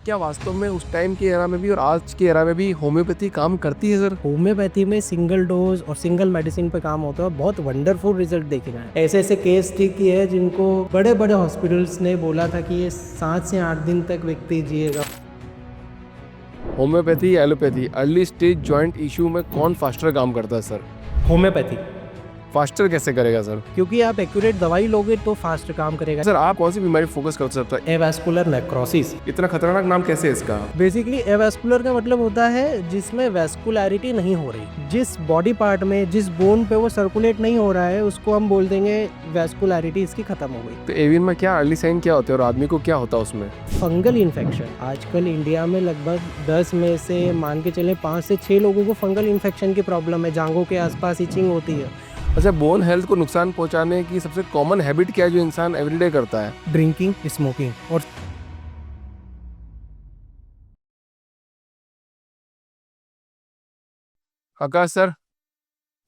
क्या वास्तव में उस टाइम के एरा में भी और आज के एरा में भी होम्योपैथी काम करती है सर? होम्योपैथी में सिंगल डोज और सिंगल मेडिसिन पे काम होता है। बहुत वंडरफुल रिजल्ट देखे गए हैं। ऐसे ऐसे केस ठीक किए हैं जिनको बड़े बड़े हॉस्पिटल्स ने बोला था कि ये 7 से 8 दिन तक व्यक्ति जिएगा। होम्योपैथी या allopathy early stage joint issue में कौन फास्टर काम करता है सर? होम्योपैथी, फास्टर कैसे करेगा सर? क्योंकि आप एक्यूरेट दवाई लोगे तो फास्ट काम करेगा। सर आप कौन सी बीमारी फोकस कर सकते हैं? Avascular necrosis. इतना खतरनाक नाम कैसे है इसका? बेसिकली एवास्कुलर का मतलब होता है जिसमें वैस्कुलैरिटी नहीं हो रही। जिस बॉडी पार्ट में, जिस बोन पे वो सर्कुलेट नहीं हो रहा है, उसको हम बोल देंगे वैस्कुलैरिटी इसकी खत्म हो गई। तो एवियन में क्या अर्ली साइन क्या होते हैं और आदमी को क्या होता है उसमें? Fungal infection. आजकल इंडिया में लगभग 10 में से मान के चले 5 से 6 लोगों को फंगल इन्फेक्शन की प्रॉब्लम है। जांघों के आसपास इचिंग होती है। अच्छा, बोन हेल्थ को नुकसान पहुंचाने की सबसे कॉमन हैबिट क्या है जो इंसान एवरीडे करता है? ड्रिंकिंग, स्मोकिंग और आकाश सर,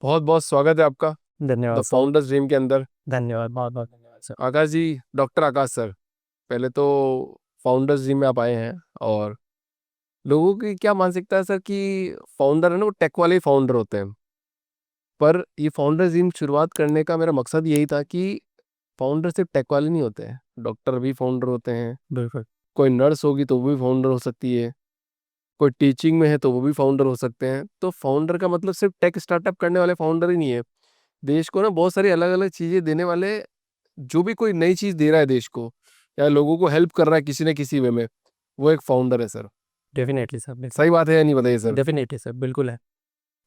बहुत बहुत स्वागत है आपका धन्यवाद द सर। फाउंडर्स ड्रीम के अंदर। धन्यवाद, बहुत बहुत धन्यवाद सर। आकाश जी, डॉक्टर आकाश सर, पहले तो फाउंडर्स ड्रीम में आप आए हैं और लोगों की क्या मानसिकता है सर कि फाउंडर है ना वो टेक वाले ही फाउंडर होते हैं। पर ये फाउंडर्स ड्रीम शुरुआत करने का मेरा मकसद यही था कि फाउंडर सिर्फ टेक वाले नहीं होते हैं, डॉक्टर भी फाउंडर होते हैं। बिल्कुल। कोई नर्स होगी तो वो भी फाउंडर हो सकती है, कोई टीचिंग में है तो वो भी फाउंडर हो सकते हैं। तो फाउंडर का मतलब सिर्फ टेक स्टार्टअप करने वाले फाउंडर ही नहीं है। देश को ना बहुत सारी अलग अलग चीजें देने वाले, जो भी कोई नई चीज दे रहा है देश को या लोगों को हेल्प कर रहा है किसी न किसी वे में, वो एक फाउंडर है सर। Definitely sir. सही बात है या नहीं बताइए सर? डेफिनेटली सर, बिल्कुल है।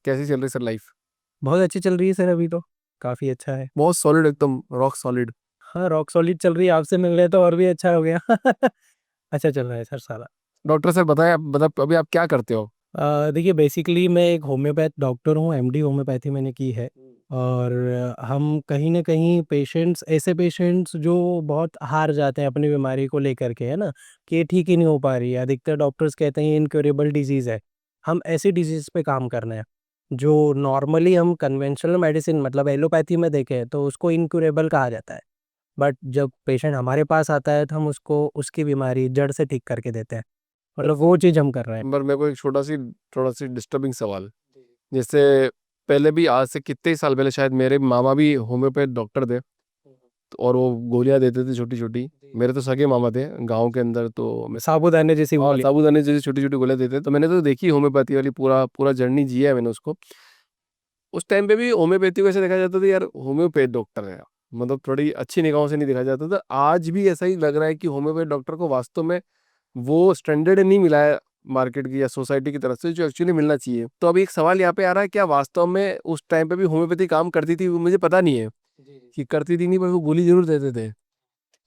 कैसी चल रही सर लाइफ? बहुत अच्छी चल रही है सर, अभी तो काफ़ी अच्छा है। बहुत सॉलिड, एकदम रॉक सॉलिड। हाँ, रॉक सॉलिड चल रही है। आपसे मिल रहे तो और भी अच्छा हो गया। अच्छा चल रहा है सर सारा। डॉक्टर सर बताएं, आप मतलब अभी आप क्या करते हो? देखिए, बेसिकली मैं एक होम्योपैथ डॉक्टर हूँ। एमडी होम्योपैथी मैंने की है। और हम कहीं न कहीं पेशेंट्स, ऐसे पेशेंट्स जो बहुत हार जाते हैं अपनी बीमारी को लेकर के, है ना? कि ये ठीक ही नहीं हो पा रही है। अधिकतर डॉक्टर्स कहते हैं ये इनक्योरेबल डिज़ीज़ है। हम ऐसी डिज़ीज़ पे काम कर रहे हैं, जो नॉर्मली हम कन्वेंशनल मेडिसिन मतलब एलोपैथी में देखें तो उसको इनक्योरेबल कहा जाता है। बट जब पेशेंट हमारे पास आता है तो हम उसको उसकी बीमारी जड़ से ठीक करके देते हैं। मतलब वो चीज़ हम कर रहे हैं। पर मेरे को एक थोड़ा सी डिस्टर्बिंग सवाल, जैसे पहले भी आज से कितने ही साल पहले शायद मेरे मामा भी होम्योपैथ डॉक्टर थे, और वो गोलियां देते थे छोटी छोटी। मेरे तो सगे मामा थे गांव के अंदर, तो मैं साबूदाने जैसी हाँ, गोली। साबूदाने जैसी छोटी छोटी गोलियां देते, तो मैंने तो देखी होम्योपैथी वाली पूरा पूरा जर्नी जिया है मैंने उसको। उस टाइम पे भी होम्योपैथी को ऐसे देखा जाता था यार होम्योपैथ डॉक्टर है, मतलब थोड़ी अच्छी निगाहों से नहीं देखा जाता था। आज भी ऐसा ही लग रहा है कि होम्योपैथ डॉक्टर को वास्तव में वो स्टैंडर्ड नहीं मिला है मार्केट की या सोसाइटी की तरफ से जो एक्चुअली मिलना चाहिए। तो अभी एक सवाल यहाँ पे आ रहा है, क्या वास्तव में उस टाइम पे भी होम्योपैथी काम करती थी? वो मुझे पता नहीं है कि करती थी नहीं, पर वो गोली जरूर देते थे।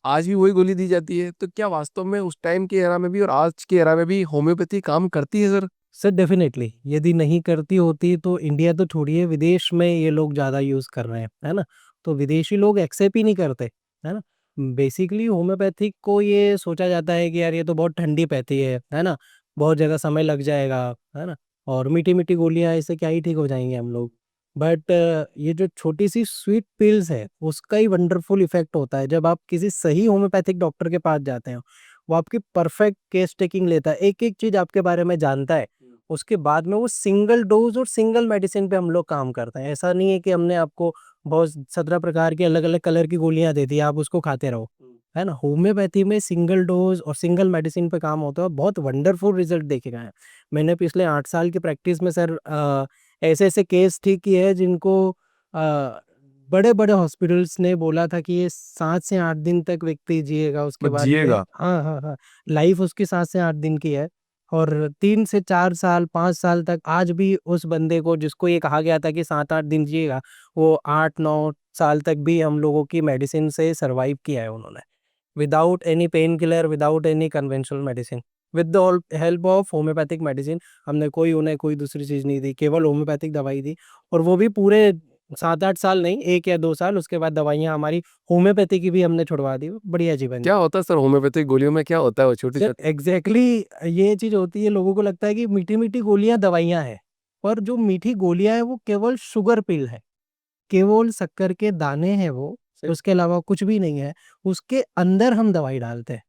आज भी वही गोली दी जाती है, तो क्या वास्तव में उस टाइम के एरा में भी और आज के एरा में भी होम्योपैथी काम करती है सर? सर डेफ़िनेटली, यदि नहीं करती होती तो इंडिया तो छोड़िए, विदेश में ये लोग ज़्यादा यूज़ कर रहे हैं, है ना? तो विदेशी लोग एक्सेप्ट ही नहीं करते, है ना? बेसिकली होम्योपैथिक को ये सोचा जाता है कि यार ये तो बहुत ठंडी पैथी है ना? बहुत ज़्यादा समय लग जाएगा, है ना? और मीठी-मीठी गोलियाँ, इससे क्या ही ठीक हो जाएँगे हम लोग। बट ये जो छोटी-सी स्वीट पिल्स है, उसका ही वंडरफुल इफ़ेक्ट होता है। जब आप किसी सही होम्योपैथिक डॉक्टर के पास जाते हो, वो आपकी परफेक्ट केस टेकिंग लेता है, एक-एक चीज़ आपके बारे में जानता है। उसके बाद में वो सिंगल डोज़ और सिंगल मेडिसिन पे हम लोग काम करते हैं। ऐसा नहीं है कि हमने आपको बहुत 17 प्रकार की अलग-अलग कलर की गोलियाँ दे दी, आप उसको खाते रहो, है ना? होम्योपैथी में सिंगल डोज़ और सिंगल मेडिसिन पे काम होता है और बहुत वंडरफुल रिज़ल्ट देखे गए हैं। मैंने पिछले 8 साल की प्रैक्टिस में सर ऐसे-ऐसे केस ठीक किए हैं जिनको बड़े-बड़े हॉस्पिटल्स ने बोला था कि ये 7 से 8 दिन तक व्यक्ति जिएगा, उसके बस बाद में जिएगा। हाँ, हाँ, हाँ। लाइफ़ उसकी 7 से 8 दिन की है। और 3 से 4 साल, 5 साल तक आज भी उस बंदे को, जिसको ये कहा गया था कि 7-8 दिन जिएगा, वो 8-9 साल तक भी हम लोगों की मेडिसिन से सर्वाइव किया है उन्होंने। Without any pain killer, without any conventional medicine, with the all help of homeopathic medicine. हमने उन्हें कोई दूसरी चीज़ नहीं दी, केवल होम्योपैथिक दवाई दी। और वो भी पूरे 7-8 साल नहीं, 1 या 2 साल, उसके बाद दवाइयाँ हमारी होम्योपैथी की भी हमने छुड़वा दी, बढ़िया जीवन जी। क्या होता है सर होम्योपैथिक गोलियों में, क्या होता है वो छोटी सर छोटी? एग्ज़ैक्टली ये चीज़ होती है, लोगों को लगता है कि मीठी-मीठी गोलियाँ दवाइयाँ हैं, पर जो मीठी गोलियाँ हैं वो केवल शुगर पिल है, केवल शक्कर के दाने हैं वो, उसके अलावा कुछ भी नहीं है, उसके अंदर हम दवाई डालते हैं।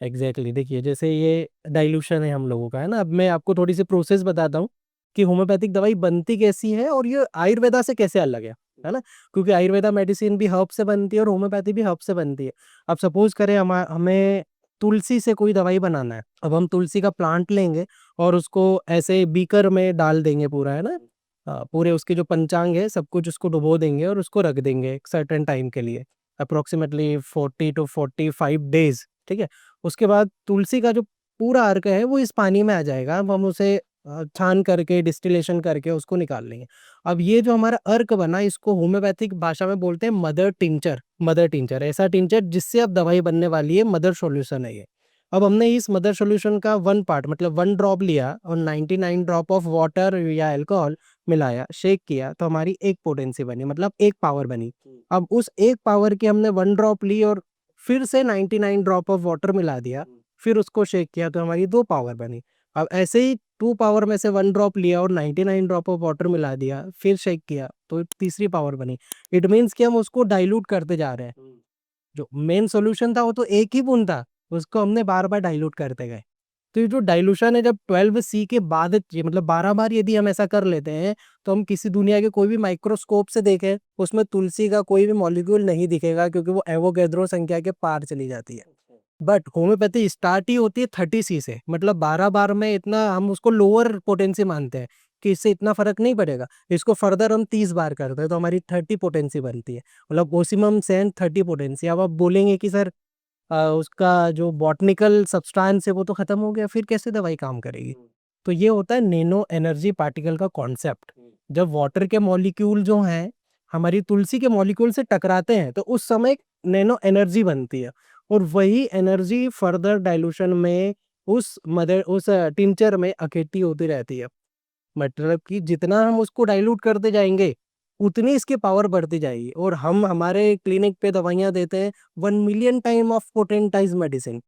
एग्जैक्टली देखिए, जैसे ये डाइल्यूशन है हम लोगों का, है ना। अब मैं आपको थोड़ी सी प्रोसेस बताता हूँ कि होम्योपैथिक दवाई बनती कैसी है और ये आयुर्वेदा से कैसे अलग है ना। क्योंकि आयुर्वेदा मेडिसिन भी हर्ब से बनती है और होम्योपैथी भी हर्ब से बनती है। अब सपोज करें हमें तुलसी से कोई दवाई बनाना है, अब हम तुलसी का प्लांट लेंगे और उसको ऐसे बीकर में डाल देंगे पूरा, है ना। पूरे उसके जो पंचांग है सब कुछ उसको डुबो देंगे और उसको रख देंगे एक सर्टेन टाइम के लिए, अप्रोक्सीमेटली 40 to 45 डेज, ठीक है। उसके बाद तुलसी का जो पूरा अर्क है वो इस पानी में आ जाएगा। अब हम उसे छान करके डिस्टिलेशन करके उसको निकाल लेंगे। अब ये जो हमारा अर्क बना, इसको होम्योपैथिक भाषा में बोलते हैं मदर टिंचर। मदर टिंचर, ऐसा टिंचर जिससे अब दवाई बनने वाली है, मदर सॉल्यूशन है ये। अब हमने इस मदर सॉल्यूशन का 1 पार्ट मतलब 1 ड्रॉप लिया और 99 ड्रॉप ऑफ वाटर या अल्कोहल मिलाया, शेक किया, तो हमारी एक पोटेंसी बनी, मतलब एक पावर बनी। अब उस एक पावर की हमने 1 ड्रॉप ली और फिर से 99 ड्रॉप ऑफ वाटर मिला दिया, फिर उसको शेक किया, तो हमारी 2 पावर बनी। अब ऐसे ही 2 पावर में से 1 ड्रॉप लिया और 99 ड्रॉप ऑफ वाटर मिला दिया, फिर शेक किया, तो तीसरी पावर बनी। इट मीन्स कि हम उसको डाइल्यूट करते जा रहे हैं। जो मेन सॉल्यूशन था वो तो एक ही बूंद था, उसको हमने बार-बार डाइल्यूट करते गए। तो ये जो डाइल्यूशन है, जब 12 सी के बाद ये मतलब 12 बार यदि हम ऐसा कर लेते हैं, तो हम किसी दुनिया के कोई भी माइक्रोस्कोप से देखें, उसमें तुलसी का कोई भी मॉलिक्यूल नहीं दिखेगा, क्योंकि वो एवोगैड्रो संख्या के पार चली जाती है। बट होम्योपैथी स्टार्ट ही होती है 30 सी से, मतलब 12 बार में इतना हम उसको लोअर पोटेंसी मानते हैं कि इससे इतना फर्क नहीं पड़ेगा। इसको फर्दर हम 30 बार करते हैं तो हमारी 30 पोटेंसी बनती है, मतलब ओसिमम सेंस 30 पोटेंसी। अब आप बोलेंगे कि सर उसका जो बॉटनिकल सब्सटेंस है वो तो खत्म हो गया, फिर कैसे दवाई काम करेगी? तो ये होता है नैनो एनर्जी पार्टिकल का कॉन्सेप्ट। जब वाटर के मॉलिक्यूल जो हैं हमारी तुलसी के मॉलिक्यूल से टकराते हैं, तो उस समय नैनो एनर्जी बनती है और वही एनर्जी फर्दर डाइल्यूशन में उस टिंचर में इकट्ठी होती रहती है। मतलब कि जितना हम उसको डाइल्यूट करते जाएँगे, उतनी इसकी पावर बढ़ती जाएगी और हम हमारे क्लिनिक पे दवाइयाँ देते हैं 1 million time of potentise medicine,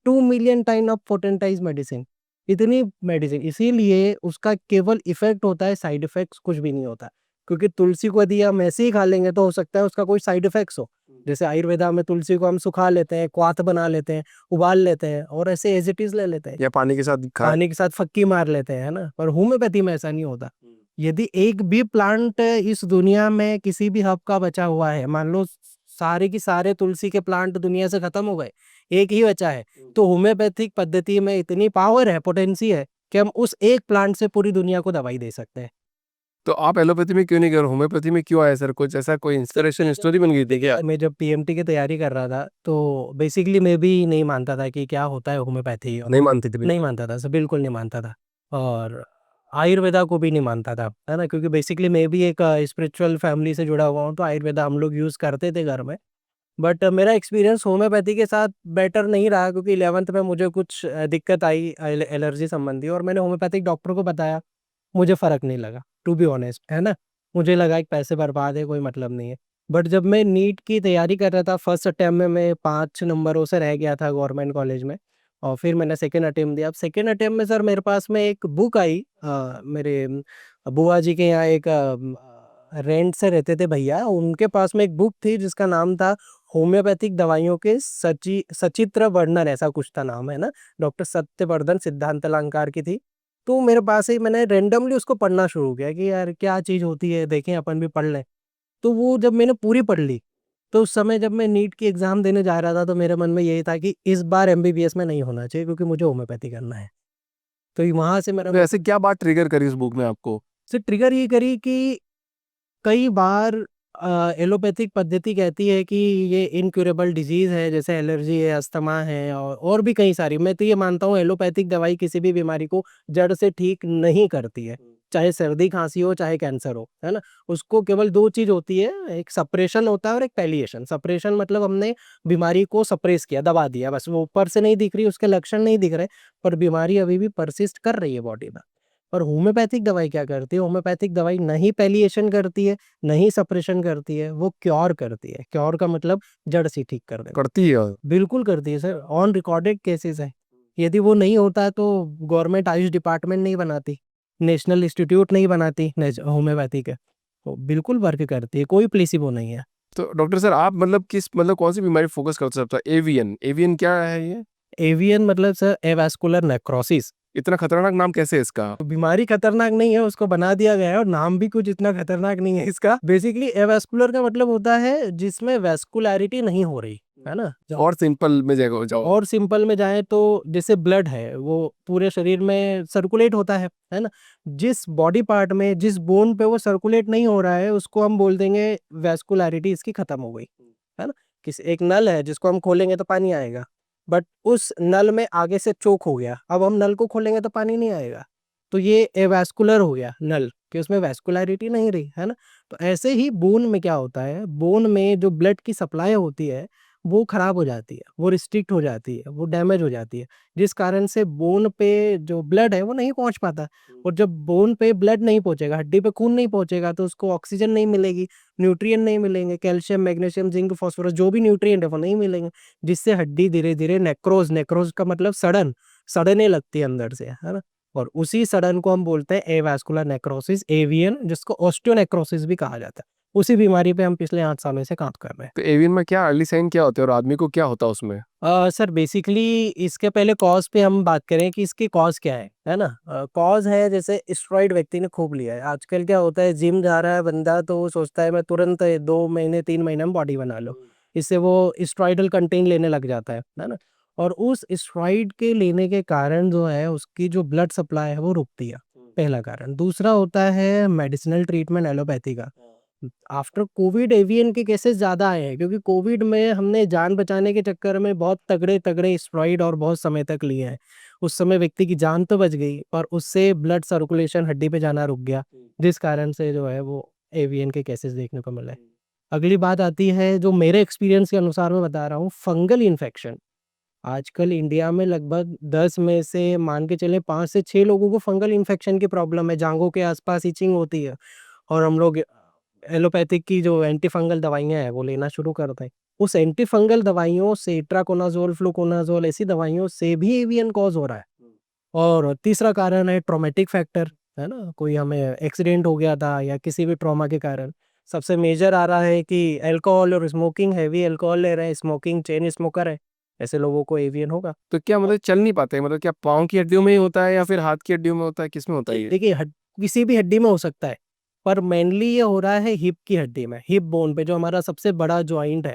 2 million time of potentise medicine, इतनी मेडिसिन। इसीलिए उसका केवल इफ़ेक्ट होता है, साइड इफ़ेक्ट्स कुछ भी नहीं होता। क्योंकि तुलसी को यदि हम ऐसे ही खा लेंगे तो हो सकता है उसका कोई साइड इफ़ेक्ट्स हो। जैसे आयुर्वेदा में तुलसी को हम सुखा लेते हैं, क्वाथ बना लेते हैं, उबाल लेते हैं और ऐसे एज़ इट इज़ ले लेते हैं। या पानी के साथ खा पानी के साथ फक्की मार लेते हैं, है ना? पर होम्योपैथी में ऐसा नहीं होता। यदि एक भी प्लांट इस दुनिया में किसी भी हब का बचा हुआ है, मान लो सारे के सारे तुलसी के प्लांट दुनिया से खत्म हो गए, एक ही बचा है, तो होम्योपैथिक पद्धति में इतनी पावर है, पोटेंसी है कि हम उस एक प्लांट से पूरी दुनिया को दवाई दे सकते हैं। तो आप एलोपैथी में क्यों नहीं गए? होम्योपैथी में क्यों आए सर? कुछ ऐसा कोई इंस्पिरेशन स्टोरी बन गई थी क्या? मैं जब पीएमटी की तैयारी कर रहा था, तो बेसिकली मैं भी नहीं मानता था कि क्या होता है होम्योपैथी, और नहीं मानते थे नहीं मानता था, बिल्कुल नहीं मानता था और आयुर्वेदा को भी नहीं मानता था, है ना? क्योंकि बेसिकली मैं भी एक स्पिरिचुअल फैमिली से जुड़ा हुआ हूँ, तो आयुर्वेदा हम लोग यूज़ करते थे घर में। बट मेरा एक्सपीरियंस होम्योपैथी के साथ बेटर नहीं रहा, क्योंकि 11th में मुझे कुछ दिक्कत आई एलर्जी संबंधी और मैंने होम्योपैथिक डॉक्टर को बताया, मुझे फ़र्क नहीं लगा, टू बी ऑनेस्ट, है ना? मुझे लगा कि पैसे बर्बाद है, कोई मतलब नहीं है। बट जब मैं नीट की तैयारी कर रहा था, फर्स्ट अटेम्प्ट में मैं 5 नंबरों से रह गया था गवर्नमेंट कॉलेज में और फिर मैंने सेकंड अटेम्प्ट दिया। अब सेकंड अटेम्प्ट में सर मेरे पास में एक बुक आई, मेरे बुआ जी के यहाँ एक रेंट से रहते थे भैया, उनके पास में एक बुक थी जिसका नाम था होम्योपैथिक दवाइयों के सचित्र वर्णन, ऐसा कुछ था नाम, है ना? डॉक्टर सत्यवर्धन सिद्धांत अलंकार की थी। तो मेरे पास ही मैंने रैंडमली उसको पढ़ना शुरू किया कि यार क्या चीज़ होती है, देखें अपन भी पढ़ लें। तो वो जब मैंने पूरी पढ़ ली, तो उस समय जब मैं नीट की एग्ज़ाम देने जा रहा था, तो मेरे मन में यही था कि इस बार एमबीबीएस में नहीं होना चाहिए, क्योंकि मुझे होम्योपैथी करना है। तो ये वहाँ से मेरा तो ऐसे क्या बात ट्रिगर करी उस बुक में आपको? ट्रिगर ये करी कि कई बार एलोपैथिक पद्धति कहती है कि ये इनक्यूरेबल डिजीज़ है, जैसे एलर्जी है, अस्थमा है और भी कई सारी। मैं तो ये मानता हूँ एलोपैथिक दवाई किसी भी बीमारी को जड़ से ठीक नहीं करती है। चाहे सर्दी-खाँसी हो, चाहे कैंसर हो, है ना? उसको केवल 2 चीज़ होती है, एक सप्रेशन होता है और एक पैलिएशन। सप्रेशन मतलब हमने बीमारी को सप्रेस किया, दबा दिया, बस वो ऊपर से नहीं दिख रही, उसके लक्षण नहीं दिख रहे, पर बीमारी अभी भी परसिस्ट कर रही है बॉडी में। और होम्योपैथिक दवाई क्या करती है? होम्योपैथिक दवाई ना ही पैलिएशन करती है, ना ही सप्रेशन करती है, वो क्योर करती है। क्योर का मतलब जड़ से ठीक कर देना। करती है? बिल्कुल करती है सर, ऑन रिकॉर्डेड केसेस हैं। यदि वो नहीं होता तो गवर्नमेंट आयुष डिपार्टमेंट नहीं बनाती, नेशनल इंस्टीट्यूट नहीं बनाती होम्योपैथी के। तो बिल्कुल वर्क करती है, कोई प्लेसिबो नहीं है। तो डॉक्टर सर आप मतलब किस मतलब कौन सी बीमारी फोकस करते हैं? एवियन, एवियन क्या है ये? एवियन मतलब सर एवास्कुलर नेक्रोसिस। इतना खतरनाक नाम कैसे है इसका? बीमारी खतरनाक नहीं है, उसको बना दिया गया है और नाम भी कुछ इतना खतरनाक नहीं है इसका। बेसिकली एवास्कुलर का मतलब होता है जिसमें वैस्कुलैरिटी नहीं हो रही, है ना? और सिंपल में जाओ। और सिंपल में जाएँ तो जैसे ब्लड है वो पूरे शरीर में सर्कुलेट होता है ना? जिस बॉडी पार्ट में, जिस बोन पे वो सर्कुलेट नहीं हो रहा है उसको हम बोल देंगे वैस्कुलैरिटी इसकी खत्म हो गई, है ना? एक नल है जिसको हम खोलेंगे तो पानी आएगा, बट उस नल में आगे से चोक हो गया, अब हम नल को खोलेंगे तो पानी नहीं आएगा। तो ये एवास्कुलर हो गया नल, कि उसमें वैस्कुलैरिटी नहीं रही, है ना? तो ऐसे ही बोन में क्या होता है, बोन में जो ब्लड की सप्लाई होती है वो खराब हो जाती है, वो रिस्ट्रिक्ट हो जाती है, वो डैमेज हो जाती है, जिस कारण से बोन पे जो ब्लड है वो नहीं पहुँच पाता। और जब बोन पे ब्लड नहीं पहुँचेगा, हड्डी पे खून नहीं पहुँचेगा तो उसको ऑक्सीजन नहीं मिलेगी, न्यूट्रिएंट नहीं मिलेंगे, कैल्शियम, मैग्नीशियम, जिंक, फास्फोरस जो भी न्यूट्रिएंट है वो नहीं मिलेंगे, जिससे हड्डी धीरे-धीरे नेक्रोज़ का मतलब सड़ने लगती है अंदर से, है ना? और उसी सड़न को हम बोलते हैं एवास्कुलर नेक्रोसिस, एवीएन, जिसको ऑस्टियोनेक्रोसिस भी कहा जाता है। उसी बीमारी पे हम पिछले 8 सालों से काम कर रहे हैं। तो एवियन में क्या अर्ली साइन क्या होते हैं और आदमी को क्या होता है उसमें? सर बेसिकली इसके पहले कॉज़ पे हम बात करें कि इसकी कॉज़ क्या है ना? कॉज़ है जैसे स्टेरॉइड व्यक्ति ने खूब लिया है। आजकल क्या होता है, जिम जा रहा है बंदा तो वो सोचता है मैं तुरंत 2 महीने 3 महीने में बॉडी बना लूँ। इससे वो स्टेरॉइडल कंटेंट लेने लग जाता है ना? और उस स्टेरॉइड के लेने के कारण जो है उसकी जो ब्लड सप्लाई है वो रुकती है, पहला कारण। दूसरा होता है मेडिसिनल ट्रीटमेंट एलोपैथी का। आफ्टर कोविड एवियन के केसेस ज़्यादा आए हैं क्योंकि कोविड में हमने जान बचाने के चक्कर में बहुत तगड़े-तगड़े स्टेरॉइड और बहुत समय तक लिए हैं। उस समय व्यक्ति की जान तो बच गई पर उससे ब्लड सर्कुलेशन हड्डी पे जाना रुक गया, जिस कारण से जो है वो एवियन के केसेस देखने को मिले। अगली बात आती है जो मेरे एक्सपीरियंस के अनुसार मैं बता रहा हूँ, फंगल इन्फेक्शन। आजकल इंडिया में लगभग 10 में से मान के चलें 5 से 6 लोगों को फंगल इन्फेक्शन की प्रॉब्लम है, जांघों के आसपास इचिंग होती है और हम लोग एलोपैथिक की जो एंटी फंगल दवाइयाँ हैं वो लेना शुरू करते हैं। उस एंटी फंगल दवाइयों से इट्राकोनाज़ोल, फ्लूकोनाज़ोल ऐसी दवाइयों से भी एवियन कॉज़ हो रहा है। और तीसरा कारण है ट्रॉमेटिक फैक्टर, है ना? कोई हमें एक्सीडेंट हो गया था या किसी भी ट्रॉमा के कारण। सबसे मेजर आ रहा है कि अल्कोहल और स्मोकिंग, हेवी अल्कोहल ले रहे हैं, स्मोकिंग, चेन स्मोकर है, ऐसे लोगों को एवियन होगा। तो क्या मतलब चल नहीं पाते, मतलब क्या पाँव की हड्डियों में ही होता है या फिर हाथ की हड्डियों में होता है, किसमें होता है ये? देखिए किसी भी हड्डी में हो सकता है, पर मेनली ये हो रहा है हिप की हड्डी में, हिप बोन पे जो हमारा सबसे बड़ा जॉइंट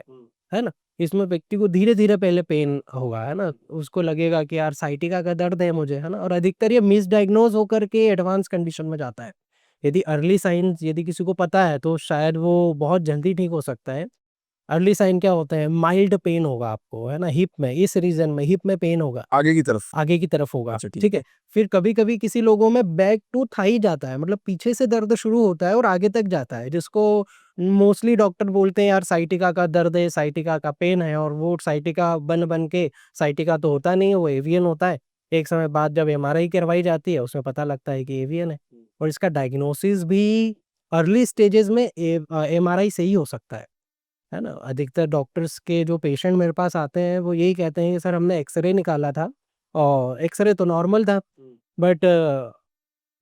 है ना? इसमें व्यक्ति को धीरे-धीरे पहले पेन होगा, है ना? उसको लगेगा कि यार साइटिका का दर्द है मुझे, है ना? और अधिकतर ये मिसडायग्नोज़ होकर के एडवांस कंडीशन में जाता है। यदि अर्ली साइन्स यदि किसी को पता है तो शायद वो बहुत जल्दी ठीक हो सकता है। अर्ली साइन क्या होता है? माइल्ड पेन होगा आपको, है ना? हिप में, इस रीजन में हिप में पेन होगा। आगे की तरफ? आगे की तरफ होगा, अच्छा, ठीक ठीक है। है? फिर कभी-कभी किसी लोगों में बैक टू थाई जाता है, मतलब पीछे से दर्द शुरू होता है और आगे तक जाता है, जिसको मोस्टली डॉक्टर बोलते हैं यार साइटिका का दर्द है, साइटिका का पेन है और वो साइटिका बन-बन के साइटिका तो होता नहीं है, वो एवियन होता है। एक समय बाद जब एमआरआई करवाई जाती है, उसमें पता लगता है कि एवियन है और इसका डायग्नोसिस भी अर्ली स्टेजेस में एमआरआई से ही हो सकता है ना? अधिकतर डॉक्टर्स के जो पेशेंट मेरे पास आते हैं, वो यही कहते हैं कि सर हमने एक्स-रे निकाला था और एक्स-रे तो नॉर्मल था, बट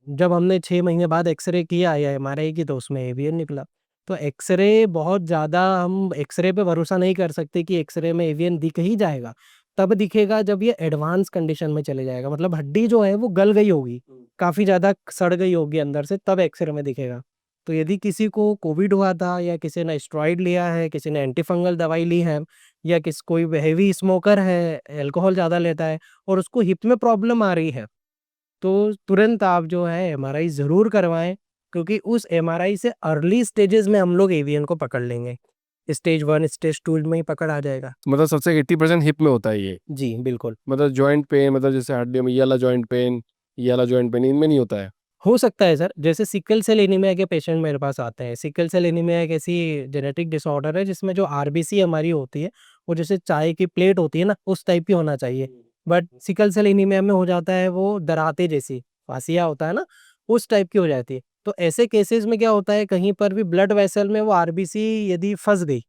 जब हमने 6 महीने बाद एक्स-रे किया या एमआरआई की तो उसमें एवियन निकला। तो एक्स-रे बहुत ज़्यादा हम एक्स-रे पे भरोसा नहीं कर सकते कि एक्स-रे में एवियन दिख ही जाएगा। तब दिखेगा जब ये एडवांस कंडीशन में चले जाएगा, मतलब हड्डी जो है वो गल गई होगी, काफ़ी ज़्यादा सड़ गई होगी अंदर से, तब एक्स-रे में दिखेगा। तो यदि किसी को कोविड हुआ था या किसी ने स्टेरॉइड लिया है, किसी ने एंटी फंगल दवाई ली है या कोई हेवी स्मोकर है, अल्कोहल ज़्यादा लेता है और उसको हिप में प्रॉब्लम आ रही है, तो तुरंत आप जो है एमआरआई ज़रूर करवाएँ, क्योंकि उस एमआरआई से अर्ली स्टेजेस में हम लोग एवियन को पकड़ लेंगे। स्टेज 1, स्टेज 2 में ही पकड़ आ जाएगा। मतलब सबसे 80% हिप में होता है ये? जी, बिल्कुल। मतलब जॉइंट पेन, मतलब जैसे हड्डियों में ये वाला जॉइंट पेन इनमें नहीं होता है? हो सकता है सर, जैसे सिकल सेल एनीमिया के पेशेंट मेरे पास आते हैं। सिकल सेल एनीमिया एक ऐसी जेनेटिक डिसऑर्डर है जिसमें जो आरबीसी हमारी होती है, वो जैसे चाय की प्लेट होती है ना, उस टाइप की होना चाहिए। बट सिकल सेल एनीमिया में हो जाता है वो दराते जैसी, फासिया होता है ना, उस टाइप की हो जाती है। तो ऐसे केसेस में क्या होता है, कहीं पर भी ब्लड वेसल में वो आरबीसी यदि फँस गई,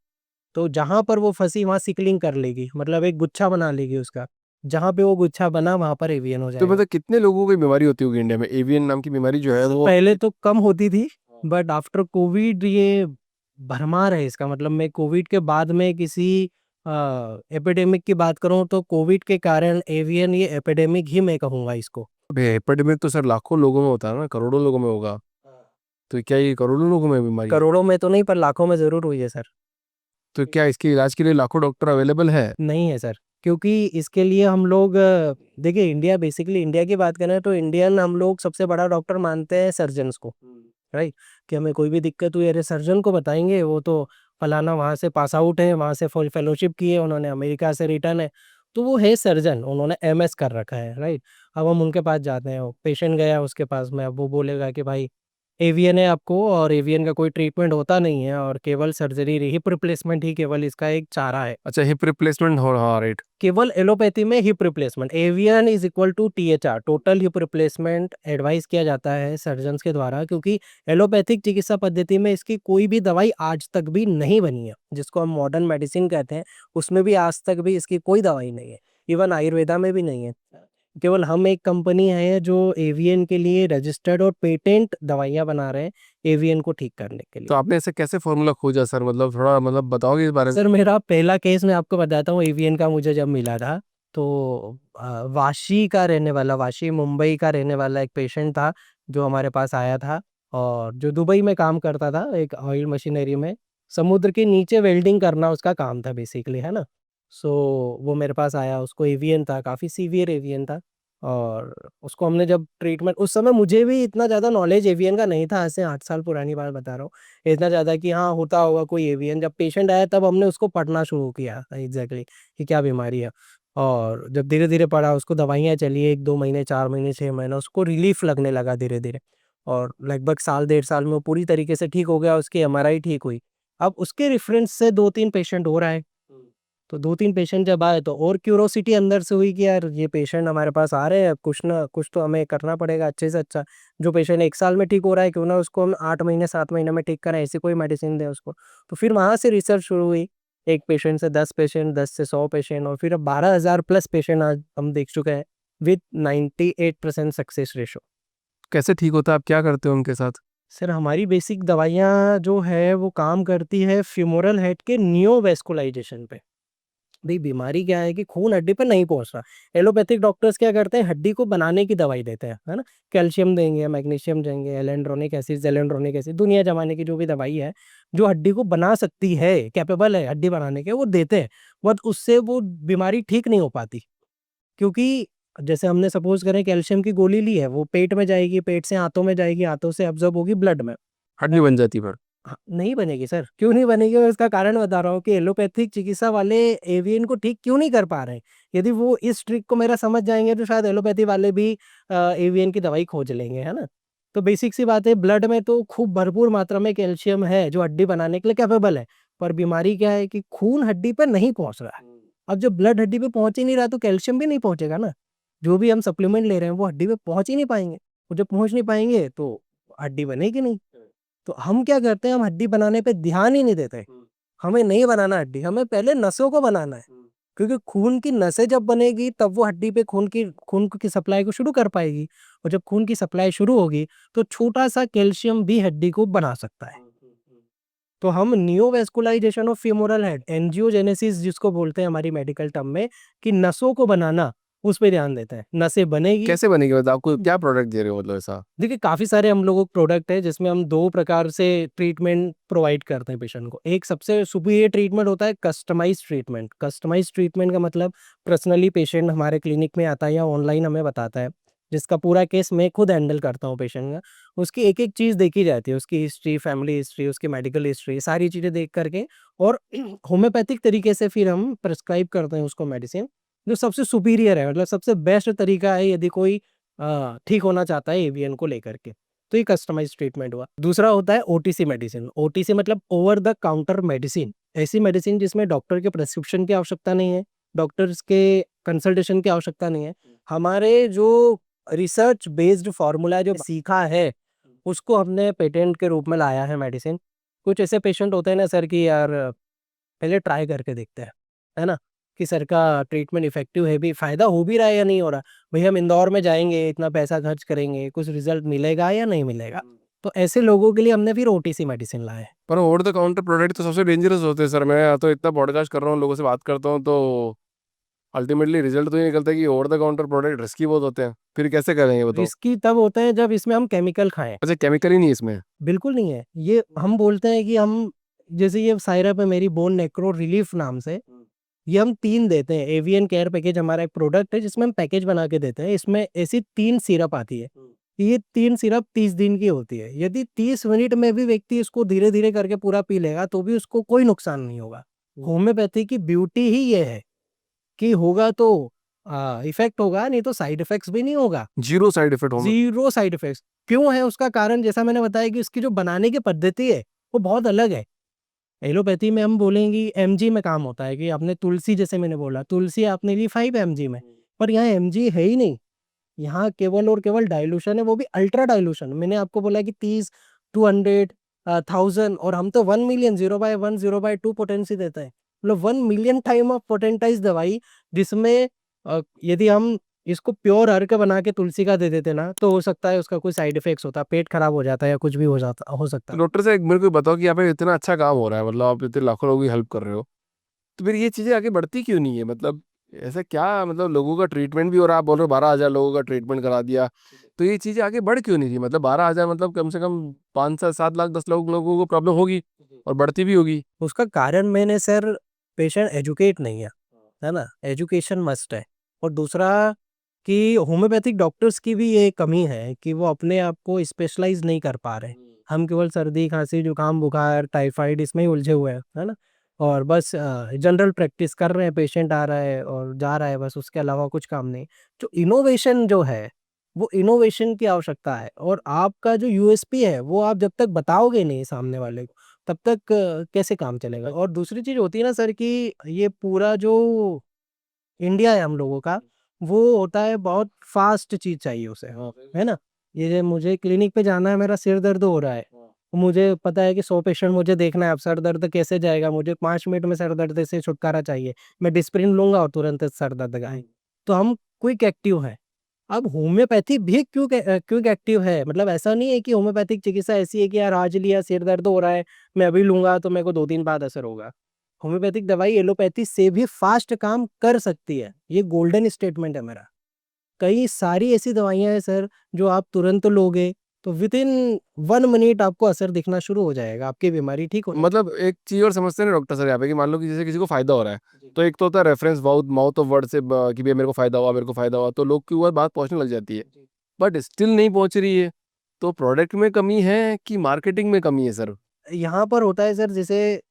तो जहाँ पर वो फँसी वहाँ सिकलिंग कर लेगी, मतलब एक गुच्छा बना लेगी उसका। जहाँ पे वो गुच्छा बना वहाँ पर एवियन हो तो जाएगा। मतलब कितने लोगों को ये बीमारी होती होगी इंडिया में? एवियन नाम की बीमारी जो है वो? पहले तो कम होती थी, बट आफ्टर कोविड ये भरमार है इसका, मतलब मैं कोविड के बाद में किसी एपिडेमिक की बात करूँ तो कोविड के कारण एवियन ये एपिडेमिक ही मैं कहूँगा इसको। एपिडेमिक तो सर लाखों लोगों में होता है ना, करोड़ों लोगों में होगा। तो क्या ये करोड़ों लोगों में बीमारी है? करोड़ों में तो नहीं पर लाखों में ज़रूर हुई है सर। तो क्या इसके इलाज के लिए लाखों डॉक्टर अवेलेबल है? नहीं है सर, क्योंकि इसके लिए हम लोग देखिए इंडिया बेसिकली इंडिया की बात करें तो इंडियन हम लोग सबसे बड़ा डॉक्टर मानते हैं सर्जन्स को, राइट? कि हमें कोई भी दिक्कत हुई अरे सर्जन को बताएँगे, वो तो फलाना वहाँ से पास आउट है, वहाँ से फेलोशिप की है उन्होंने, अमेरिका से रिटर्न है, तो वो है सर्जन, उन्होंने एमएस कर रखा है, राइट? अब हम उनके पास जाते हैं, पेशेंट गया उसके पास में, अब वो बोलेगा कि भाई एवियन है आपको और एवियन का कोई ट्रीटमेंट होता नहीं है और केवल सर्जरी हिप रिप्लेसमेंट ही केवल इसका एक चारा है। अच्छा, हिप रिप्लेसमेंट हो रहा, राइट। केवल एलोपैथी में hip replacement, AVN is equal to THR, total hip replacement advice किया जाता है सर्जन्स के द्वारा, क्योंकि एलोपैथिक चिकित्सा पद्धति में इसकी कोई भी दवाई आज तक भी नहीं बनी है, जिसको हम मॉडर्न मेडिसिन कहते हैं, उसमें भी आज तक भी इसकी कोई दवाई नहीं है, इवन आयुर्वेदा में भी नहीं है। केवल हम एक कंपनी है जो एवियन के लिए रजिस्टर्ड और पेटेंट दवाइयाँ बना रहे हैं एवियन को ठीक करने के लिए। तो आपने ऐसे कैसे फॉर्मूला खोजा सर, मतलब थोड़ा मतलब बताओगे इस बारे में? सर मेरा पहला केस मैं आपको बताता हूँ एवियन का, मुझे जब मिला था तो वाशी का रहने वाला, वाशी मुंबई का रहने वाला एक पेशेंट था जो हमारे पास आया था और जो दुबई में काम करता था एक ऑयल मशीनरी में, समुद्र के नीचे वेल्डिंग करना उसका काम था बेसिकली, है ना? सो वो मेरे पास आया, उसको एवियन था, काफ़ी सीवियर एवियन था और उसको हमने जब ट्रीटमेंट, उस समय मुझे भी इतना ज़्यादा नॉलेज एवियन का नहीं था, आज से 8 साल पुरानी बात बता रहा हूँ। इतना ज़्यादा कि हाँ, होता होगा कोई एवियन, जब पेशेंट आया तब हमने उसको पढ़ना शुरू किया एग्ज़ैक्टली कि क्या बीमारी है। और जब धीरे-धीरे पढ़ा, उसको दवाइयाँ चली 1, 2 महीने, 4 महीने, 6 महीने, उसको रिलीफ़ लगने लगा धीरे-धीरे और लगभग साल, डेढ़ साल में वो पूरी तरीके से ठीक हो गया, उसकी एमआरआई ठीक हुई। अब उसके रेफ़रेंस से 2-3 पेशेंट और आए। तो 2-3 पेशेंट जब आए तो और क्यूरोसिटी अंदर से हुई कि यार ये पेशेंट हमारे पास आ रहे हैं, अब कुछ ना कुछ तो हमें करना पड़ेगा अच्छे से अच्छा। जो पेशेंट 1 साल में ठीक हो रहा है, क्यों ना उसको हम 8 महीने, 7 महीने में ठीक करें, ऐसी कोई मेडिसिन दें उसको। तो फिर वहाँ से रिसर्च शुरू हुई। 1 पेशेंट से 10 पेशेंट, 10 से 100 पेशेंट और फिर अब 12,000 प्लस पेशेंट आज हम देख चुके हैं विथ 98% सक्सेस रेशियो। कैसे ठीक होता है, आप क्या करते हो उनके साथ? सर हमारी बेसिक दवाइयाँ जो है वो काम करती है फ्यूमरल हेड के नियोवैस्कुलाइजेशन पे। भई बीमारी क्या है कि खून हड्डी पे नहीं पहुँच रहा। एलोपैथिक डॉक्टर्स क्या करते हैं, हड्डी को बनाने की दवाई देते हैं, है ना? कैल्शियम देंगे, मैग्नीशियम देंगे, एलेंड्रोनिक एसिड, ज़ेलेंड्रोनिक एसिड, दुनिया ज़माने की जो भी दवाई है, जो हड्डी को बना सकती है, कैपेबल है हड्डी बनाने के, वो देते हैं। बट उससे वो बीमारी ठीक नहीं हो पाती। क्योंकि जैसे हमने सपोज़ करें कैल्शियम की गोली ली है, वो पेट में जाएगी, पेट से आंतों में जाएगी, आंतों से अब्ज़ॉर्ब होगी ब्लड में। हड्डी बन जाती है फिर? हाँ, नहीं बनेगी सर, क्यों नहीं बनेगी? मैं उसका कारण बता रहा हूँ कि एलोपैथिक चिकित्सा वाले एवियन को ठीक क्यों नहीं कर पा रहे हैं। यदि वो इस ट्रिक को मेरा समझ जाएँगे तो शायद एलोपैथी वाले भी एवियन की दवाई खोज लेंगे, है ना? तो बेसिक सी बात है, ब्लड में तो खूब भरपूर मात्रा में कैल्शियम है जो हड्डी बनाने के लिए कैपेबल है। पर बीमारी क्या है कि खून हड्डी पे नहीं पहुँच रहा है। अब जब ब्लड हड्डी पे पहुँच ही नहीं रहा तो कैल्शियम भी नहीं पहुँचेगा ना। जो भी हम सप्लीमेंट ले रहे हैं वो हड्डी पे पहुँच ही नहीं पाएँगे। और जब पहुँच नहीं पाएँगे तो हड्डी बनेगी नहीं। तो हम क्या करते हैं, हम हड्डी बनाने पे ध्यान ही नहीं देते। हमें नहीं बनाना हड्डी, हमें पहले नसों को बनाना है। क्योंकि खून की नसें जब बनेगी तब वो हड्डी पे खून की सप्लाई को शुरू कर पाएगी और जब खून की सप्लाई शुरू होगी तो छोटा-सा कैल्शियम भी हड्डी को बना सकता है। तो हम नियोवैस्कुलाइजेशन ऑफ फेमोरल हेड, एंजियोजेनेसिस जिसको बोलते हैं हमारी मेडिकल टर्म में, कि नसों को बनाना, उस पे ध्यान देते हैं। नसें बनेगी। कैसे बनेगी, मतलब आपको क्या प्रोडक्ट दे रहे हो मतलब ऐसा? देखिए, काफ़ी सारे हम लोगों को प्रोडक्ट है जिसमें हम 2 प्रकार से ट्रीटमेंट प्रोवाइड करते हैं पेशेंट को। एक सबसे सुपीरियर ट्रीटमेंट होता है कस्टमाइज़्ड ट्रीटमेंट। कस्टमाइज़्ड ट्रीटमेंट का मतलब पर्सनली पेशेंट हमारे क्लिनिक में आता है या ऑनलाइन हमें बताता है, जिसका पूरा केस मैं खुद हैंडल करता हूँ पेशेंट का। उसकी एक-एक चीज़ देखी जाती है, उसकी हिस्ट्री, फैमिली हिस्ट्री, उसकी मेडिकल हिस्ट्री, सारी चीज़ें देख कर के और होम्योपैथिक तरीके से फिर हम प्रिस्क्राइब करते हैं उसको मेडिसिन, जो सबसे सुपीरियर है, मतलब सबसे बेस्ट तरीका है यदि कोई ठीक होना चाहता है एवीएन को लेकर के। तो ये कस्टमाइज़्ड ट्रीटमेंट हुआ। दूसरा होता है ओटीसी मेडिसिन। ओटीसी मतलब ओवर द काउंटर मेडिसिन। ऐसी मेडिसिन जिसमें डॉक्टर के प्रिस्क्रिप्शन की आवश्यकता नहीं है, डॉक्टर्स के कंसल्टेशन की आवश्यकता नहीं है। हमारे जो रिसर्च बेस्ड फ़ॉर्मूला जो सीखा है, उसको हमने पेटेंट के रूप में लाया है मेडिसिन। कुछ ऐसे पेशेंट होते हैं ना सर कि यार पहले ट्राई करके देखते हैं, है ना? कि सर का ट्रीटमेंट इफ़ेक्टिव है भी, फ़ायदा हो भी रहा है या नहीं हो रहा। भई हम इंदौर में जाएँगे, इतना पैसा खर्च करेंगे, कुछ रिज़ल्ट मिलेगा या नहीं मिलेगा? तो ऐसे लोगों के लिए हमने फिर ओटीसी मेडिसिन लाए हैं। पर ओवर द काउंटर प्रोडक्ट तो सबसे डेंजरस होते हैं सर। मैं तो इतना पॉडकास्ट कर रहा हूँ, लोगों से बात करता हूँ, तो अल्टीमेटली रिजल्ट तो ये निकलता है कि over the counter product risky बहुत होते हैं। फिर कैसे करेंगे बताओ? रिस्की तब होते हैं जब इसमें हम केमिकल खाएँ। अच्छा, केमिकल ही नहीं है इसमें? बिल्कुल नहीं है। ये हम बोलते हैं कि हम जैसे ये सिरप है मेरी बोन नेक्रो रिलीफ नाम से, ये हम 3 देते हैं। एवियन केयर पैकेज हमारा एक प्रोडक्ट है जिसमें हम पैकेज बना के देते हैं। इसमें ऐसी 3 सिरप आती है। ये 3 सिरप 30 दिन की होती है। यदि 30 मिनट में भी व्यक्ति इसको धीरे-धीरे करके पूरा पी लेगा तो भी उसको कोई नुकसान नहीं होगा। होम्योपैथी की ब्यूटी ही ये है कि होगा तो इफ़ेक्ट होगा, नहीं तो साइड इफ़ेक्ट्स भी नहीं होगा। जीरो साइड इफेक्ट होगा? Zero side effects. क्यों है उसका कारण जैसा मैंने बताया कि उसकी जो बनाने की पद्धति है, वो बहुत अलग है। एलोपैथी में हम बोलेंगे एमजी में काम होता है कि आपने तुलसी जैसे मैंने बोला, तुलसी आपने ली 5 एमजी में, पर यहाँ एमजी है ही नहीं। यहाँ केवल और केवल डाइल्यूशन है, वो भी अल्ट्रा डाइल्यूशन। मैंने आपको बोला कि 30, 200 1000 और हम तो 1 मिलियन 0/1, 0/2 पोटेंसी देते हैं। मतलब 1 मिलियन टाइम ऑफ पोटेंटाइज़ दवाई जिसमें यदि हम इसको प्योर अर्क बना के तुलसी का दे देते ना, तो हो सकता है उसका कोई साइड इफ़ेक्ट्स होता, पेट खराब हो जाता या कुछ भी हो तो सकता। डॉक्टर से एक मेरे को बताओ कि यहाँ पे इतना अच्छा काम हो रहा है, मतलब आप इतने लाखों लोगों की हेल्प कर रहे हो, तो फिर ये चीजें आगे बढ़ती क्यों नहीं है? मतलब ऐसा क्या, मतलब लोगों का ट्रीटमेंट भी हो रहा है, आप बोल रहे हो 12,000 लोगों का ट्रीटमेंट करा दिया, तो ये चीजें आगे बढ़ क्यों नहीं रही? मतलब 12,000 मतलब कम से कम 5 से 7 लाख 10 लोगों को प्रॉब्लम होगी और बढ़ती भी होगी। उसका कारण मैंने सर पेशेंट एजुकेट नहीं है ना? एजुकेशन मस्ट है। और दूसरा कि होम्योपैथिक डॉक्टर्स की भी ये कमी है कि वो अपने आप को स्पेशलाइज़ नहीं कर पा रहे। हम केवल सर्दी, खाँसी, जुकाम, बुखार, टाइफाइड इसमें ही उलझे हुए हैं, है ना? और बस जनरल प्रैक्टिस कर रहे हैं, पेशेंट आ रहा है और जा रहा है बस उसके अलावा कुछ काम नहीं। जो इनोवेशन जो है, वो इनोवेशन की आवश्यकता है और आपका जो यूएसपी है, वो आप जब तक बताओगे नहीं सामने वाले को तब तक कैसे काम चलेगा? और दूसरी चीज़ होती है ना सर कि ये पूरा जो इंडिया है हम लोगों का, वो होता है बहुत फ़ास्ट चीज़ चाहिए उसे, है ना? ये मुझे क्लिनिक पे जाना है, मेरा सिर दर्द हो रहा है, मुझे पता है कि 100 पेशेंट मुझे देखना है, अब सर दर्द कैसे जाएगा? मुझे 5 मिनट में सर दर्द से छुटकारा चाहिए। मैं डिस्प्रिन लूँगा और तुरंत सर दर्द गायब। तो हम क्विक एक्टिव हैं। अब होम्योपैथी भी क्विक एक्टिव है, मतलब ऐसा नहीं है कि होम्योपैथिक चिकित्सा ऐसी है कि यार आज लिया सिर दर्द हो रहा है, मैं अभी लूँगा तो मेरे को 2 दिन बाद असर होगा। होम्योपैथिक दवाई एलोपैथी से भी फ़ास्ट काम कर सकती है, ये गोल्डन स्टेटमेंट है मेरा। कई सारी ऐसी दवाइयाँ हैं सर, जो आप तुरंत लोगे, तो विथिन 1 मिनट आपको असर दिखना शुरू हो जाएगा, आपकी बीमारी ठीक हो जाएगी। मतलब एक चीज और समझते हैं ना डॉक्टर सर यहाँ पे, कि मान लो कि जैसे किसी को फायदा हो रहा है, तो एक तो होता है reference mouth mouth of word से कि भैया मेरे को फायदा हुआ, मेरे को फायदा हुआ, तो लोग की ऊपर बात पहुंचने लग जाती है, बट स्टिल नहीं पहुंच रही है। तो प्रोडक्ट में कमी है कि मार्केटिंग में कमी है सर? यहाँ पर होता है सर जैसे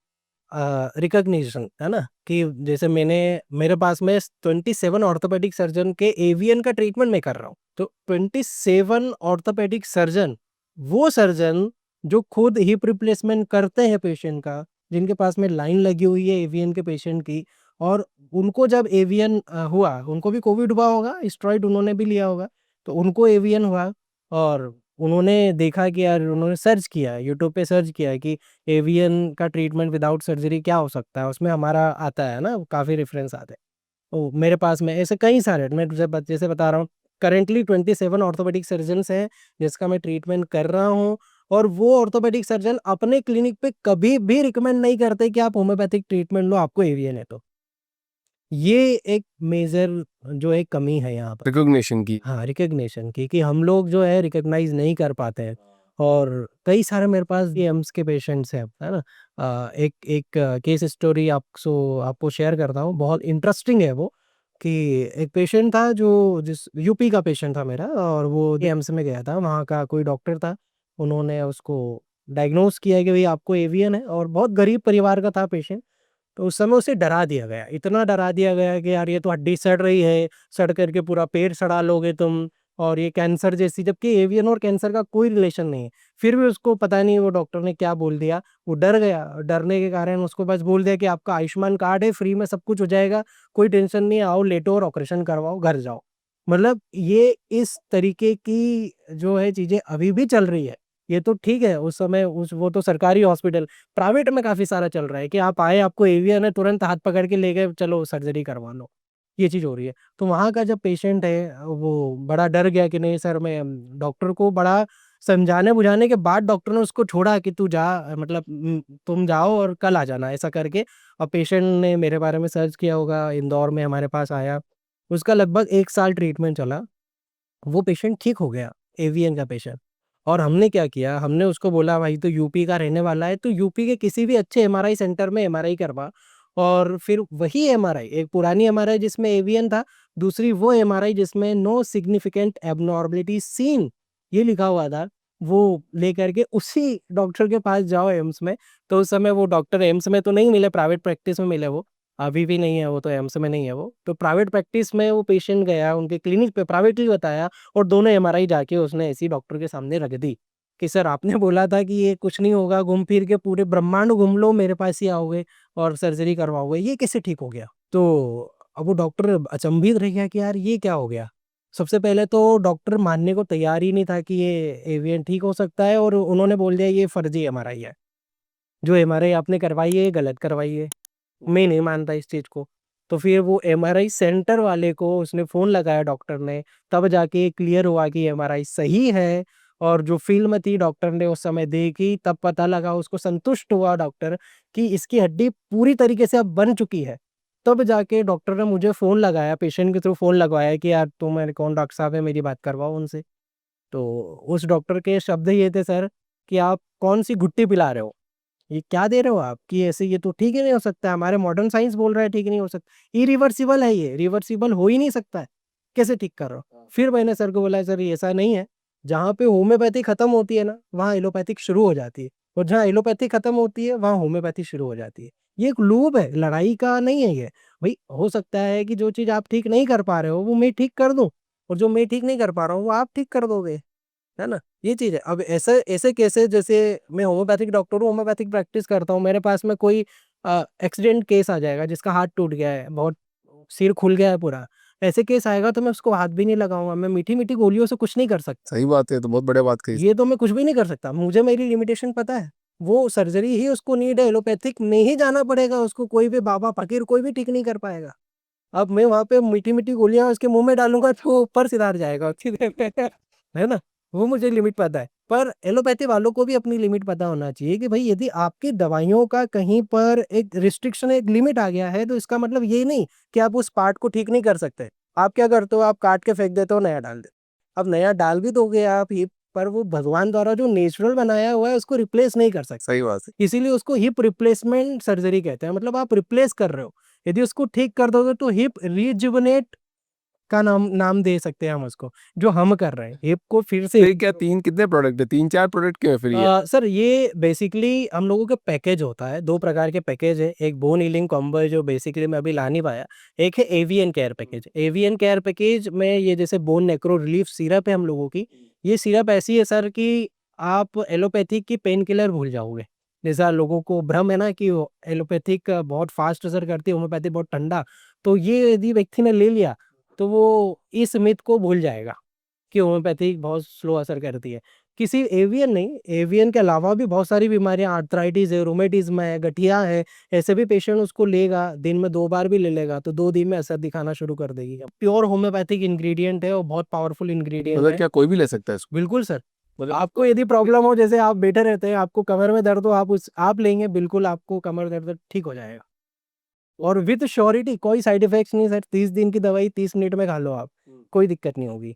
रिकॉग्निशन, है ना? कि जैसे मेरे पास में 27 ऑर्थोपेडिक सर्जन के एवियन का ट्रीटमेंट मैं कर रहा हूँ। तो 27 ऑर्थोपेडिक सर्जन, वो सर्जन जो खुद हिप रिप्लेसमेंट करते हैं पेशेंट का, जिनके पास में लाइन लगी हुई है एवियन के पेशेंट की और उनको जब एवियन हुआ, उनको भी कोविड हुआ होगा, स्टेरॉइड उन्होंने भी लिया होगा, तो उनको एवियन हुआ और उन्होंने देखा कि यार उन्होंने सर्च किया, यूट्यूब पे सर्च किया कि एवियन का ट्रीटमेंट विदाउट सर्जरी क्या हो सकता है? उसमें हमारा आता है ना, काफ़ी रेफ़रेंस आते हैं। तो मेरे पास में ऐसे कई सारे मैं तुझे जैसे बता रहा हूँ, करंटली 27 ऑर्थोपेडिक सर्जन्स हैं, जिसका मैं ट्रीटमेंट कर रहा हूँ और वो ऑर्थोपेडिक सर्जन अपने क्लिनिक पे कभी भी रिकमेंड नहीं करते कि आप होम्योपैथिक ट्रीटमेंट लो, आपको एवियन है तो। ये एक मेजर जो एक कमी है यहाँ पर। रिकॉग्निशन की? हाँ, रिकॉग्निशन की कि हम लोग जो है रिकॉग्नाइज़ नहीं कर पाते हैं और कई सारे मेरे पास ये एम्स के पेशेंट्स हैं, है ना? एक एक केस स्टोरी आपको शेयर करता हूँ, बहुत इंटरेस्टिंग है वो कि एक पेशेंट था जो जिस यूपी का पेशेंट था मेरा और वो एम्स में गया था, वहाँ का कोई डॉक्टर था, उन्होंने उसको डायग्नोज़ किया कि भई आपको एवियन है और बहुत गरीब परिवार का था पेशेंट। तो उस समय उसे डरा दिया गया, इतना डरा दिया गया कि यार ये तो हड्डी सड़ रही है, सड़ करके पूरा पेट सड़ा लोगे तुम और ये कैंसर जैसी जबकि एवियन और कैंसर का कोई रिलेशन नहीं है। फिर भी उसको पता नहीं वो डॉक्टर ने क्या बोल दिया, वो डर गया, डरने के कारण उसको बस बोल दिया कि आपका आयुष्मान कार्ड है, फ्री में सब कुछ हो जाएगा, कोई टेंशन नहीं है, आओ लेटो और ऑपरेशन करवाओ, घर जाओ। मतलब ये इस तरीके की जो है चीज़ें अभी भी चल रही है। ये तो ठीक है, उस समय उस वो तो सरकारी हॉस्पिटल प्राइवेट में काफ़ी सारा चल रहा है कि आप आए, आपको एवियन है, तुरंत हाथ पकड़ के ले गए, चलो सर्जरी करवा लो। ये चीज़ हो रही है। तो वहाँ का जब पेशेंट है, वो बड़ा डर गया कि नहीं सर मैं डॉक्टर को बड़ा समझाने-बुझाने के बाद डॉक्टर ने उसको छोड़ा कि तू जा, मतलब तुम जाओ और कल आ जाना, ऐसा करके। अब पेशेंट ने मेरे बारे में सर्च किया होगा, इंदौर में हमारे पास आया। उसका लगभग 1 साल ट्रीटमेंट चला। वो पेशेंट ठीक हो गया, एवीएन का पेशेंट। और हमने क्या किया, हमने उसको बोला भाई तू यूपी का रहने वाला है, तो यूपी के किसी भी अच्छे एमआरआई सेंटर में एमआरआई करवा। और फिर वही एमआरआई, एक पुरानी एमआरआई जिसमें एवीएन था, दूसरी वो एमआरआई जिसमें नो सिग्निफिकेंट एब्नॉर्मलिटी सीन ये लिखा हुआ था, वो लेकर के उसी डॉक्टर के पास जाओ एम्स में। तो उस समय वो डॉक्टर एम्स में तो नहीं मिले, प्राइवेट प्रैक्टिस में मिले वो। अभी भी नहीं है वो, तो एम्स में नहीं है वो। तो प्राइवेट प्रैक्टिस में वो पेशेंट गया, उनके क्लिनिक पे प्राइवेटली बताया, और दोनों एमआरआई जाके उसने ऐसी डॉक्टर के सामने रख दी कि सर आपने बोला था कि ये कुछ नहीं होगा, घूम फिर के पूरे ब्रह्मांड घूम लो, मेरे पास ही आओगे और सर्जरी करवाओगे, ये कैसे ठीक हो गया? तो अब वो डॉक्टर अचंभित रह गया कि यार ये क्या हो गया? सबसे पहले तो डॉक्टर मानने को तैयार ही नहीं था कि ये एवीएन ठीक हो सकता है, और उन्होंने बोल दिया ये फर्जी एमआरआई है। जो एमआरआई आपने करवाई है, ये गलत करवाई है। मैं नहीं मानता इस चीज़ को। तो फिर वो एमआरआई सेंटर वाले को उसने फ़ोन लगाया डॉक्टर ने, तब जाके क्लियर हुआ कि एमआरआई सही है। और जो फ़िल्म थी डॉक्टर ने उस समय देखी, तब पता लगा, उसको संतुष्ट हुआ डॉक्टर कि इसकी हड्डी पूरी तरीके से अब बन चुकी है। तब जाके डॉक्टर ने मुझे फ़ोन लगाया, पेशेंट के थ्रू फ़ोन लगवाया कि यार तुम्हारे कौन डॉक्टर साहब है, मेरी बात करवाओ उनसे। तो उस डॉक्टर के शब्द ये थे सर कि आप कौन-सी घुट्टी पिला रहे हो? ये क्या दे रहे हो आप कि ऐसे ये तो ठीक ही नहीं हो सकता है, हमारे मॉडर्न साइंस बोल रहा है ठीक नहीं हो सकता। इरिवर्सिबल है ये, रिवर्सिबल हो ही नहीं सकता है, कैसे ठीक कर रहे हो? फिर मैंने सर को बोला सर ये ऐसा नहीं है, जहाँ पे होम्योपैथी खत्म होती है ना, वहाँ एलोपैथिक शुरू हो जाती है, और जहाँ एलोपैथी खत्म होती है, वहाँ होम्योपैथी शुरू हो जाती है। ये एक लूप है, लड़ाई का नहीं है ये। भई हो सकता है कि जो चीज़ आप ठीक नहीं कर पा रहे हो, वो मैं ठीक कर दूँ, और जो मैं ठीक नहीं कर पा रहा हूँ, वो आप ठीक कर दोगे। है ना? ये चीज़ है। अब ऐसे ऐसे केसेज़, जैसे मैं होम्योपैथिक डॉक्टर हूँ, होम्योपैथिक प्रैक्टिस करता हूँ, मेरे पास में कोई एक्सीडेंट केस आ जाएगा जिसका हाथ टूट गया है, बहुत सिर खुल गया है पूरा। ऐसे केस आएगा तो मैं उसको हाथ भी नहीं लगाऊँगा, मैं मीठी-मीठी गोलियों से कुछ नहीं कर सकता। सही बात है, तो बहुत बढ़िया बात कही। ये तो मैं कुछ भी नहीं कर सकता, मुझे मेरी लिमिटेशन पता है। वो सर्जरी ही उसको नीड है, एलोपैथिक में ही जाना पड़ेगा उसको, कोई भी बाबा फ़कीर कोई भी ठीक नहीं कर पाएगा। अब मैं वहाँ पे मीठी-मीठी गोलियाँ उसके मुँह में डालूँगा तो वो ऊपर सिधार जाएगा उतनी देर में, है ना? वो मुझे लिमिट पता है। पर एलोपैथी वालों को भी अपनी लिमिट पता होना चाहिए कि भई यदि आपकी दवाइयों का कहीं पर एक रिस्ट्रिक्शन, एक लिमिट आ गया है, तो इसका मतलब ये नहीं कि आप उस पार्ट को ठीक नहीं कर सकते। आप क्या करते हो, आप काट के फेंक देते हो, नया डाल देते हो। अब नया डाल भी दोगे आप हिप, पर वो भगवान द्वारा जो नेचुरल बनाया हुआ है उसको रिप्लेस नहीं कर सकते। सही बात है। इसीलिए उसको हिप रिप्लेसमेंट सर्जरी कहते हैं, मतलब आप रिप्लेस कर रहे हो। यदि उसको ठीक कर दोगे तो हिप रिजुवेनेट का नाम नाम दे सकते हैं हम उसको, जो हम कर रहे हैं। हिप को फिर से तो ये क्या 3 कितने प्रोडक्ट है? 3-4 प्रोडक्ट क्यों है फिर ये? सर ये बेसिकली हम लोगों का पैकेज होता है, 2 प्रकार के पैकेज है। एक बोन हीलिंग कॉम्बो है जो बेसिकली मैं अभी ला नहीं पाया। एक है AVN care package. AVN care package में ये जैसे बोन नेक्रो रिलीफ सिरप है हम लोगों की। ये सिरप ऐसी है सर कि आप एलोपैथिक की पेन किलर भूल जाओगे। जैसा लोगों को भ्रम है ना कि वो एलोपैथिक बहुत फास्ट असर करती है, होम्योपैथी बहुत ठंडा। तो ये यदि व्यक्ति ने ले लिया, तो वो इस मिथ को भूल जाएगा कि होम्योपैथी बहुत स्लो असर करती है। किसी एवियन नहीं, एवियन के अलावा भी बहुत सारी बीमारियाँ, आर्थराइटिस है, रूमेटिज़्म है, गठिया है, ऐसे भी पेशेंट उसको लेगा, दिन में 2 बार भी ले लेगा, तो 2 दिन में असर दिखाना शुरू कर देगी। प्योर होम्योपैथिक इंग्रीडिएंट है और बहुत पावरफुल इंग्रीडिएंट मतलब है। क्या कोई भी ले सकता है इसको? बिल्कुल सर, मतलब आपको यदि प्रॉब्लम हो, जैसे आप बैठे रहते हैं, आपको कमर में दर्द हो, आप लेंगे, बिल्कुल आपको कमर दर्द ठीक हो जाएगा। और विथ श्योरिटी कोई साइड इफेक्ट्स नहीं सर, 30 दिन की दवाई 30 मिनट में खा लो आप, कोई दिक्कत नहीं होगी।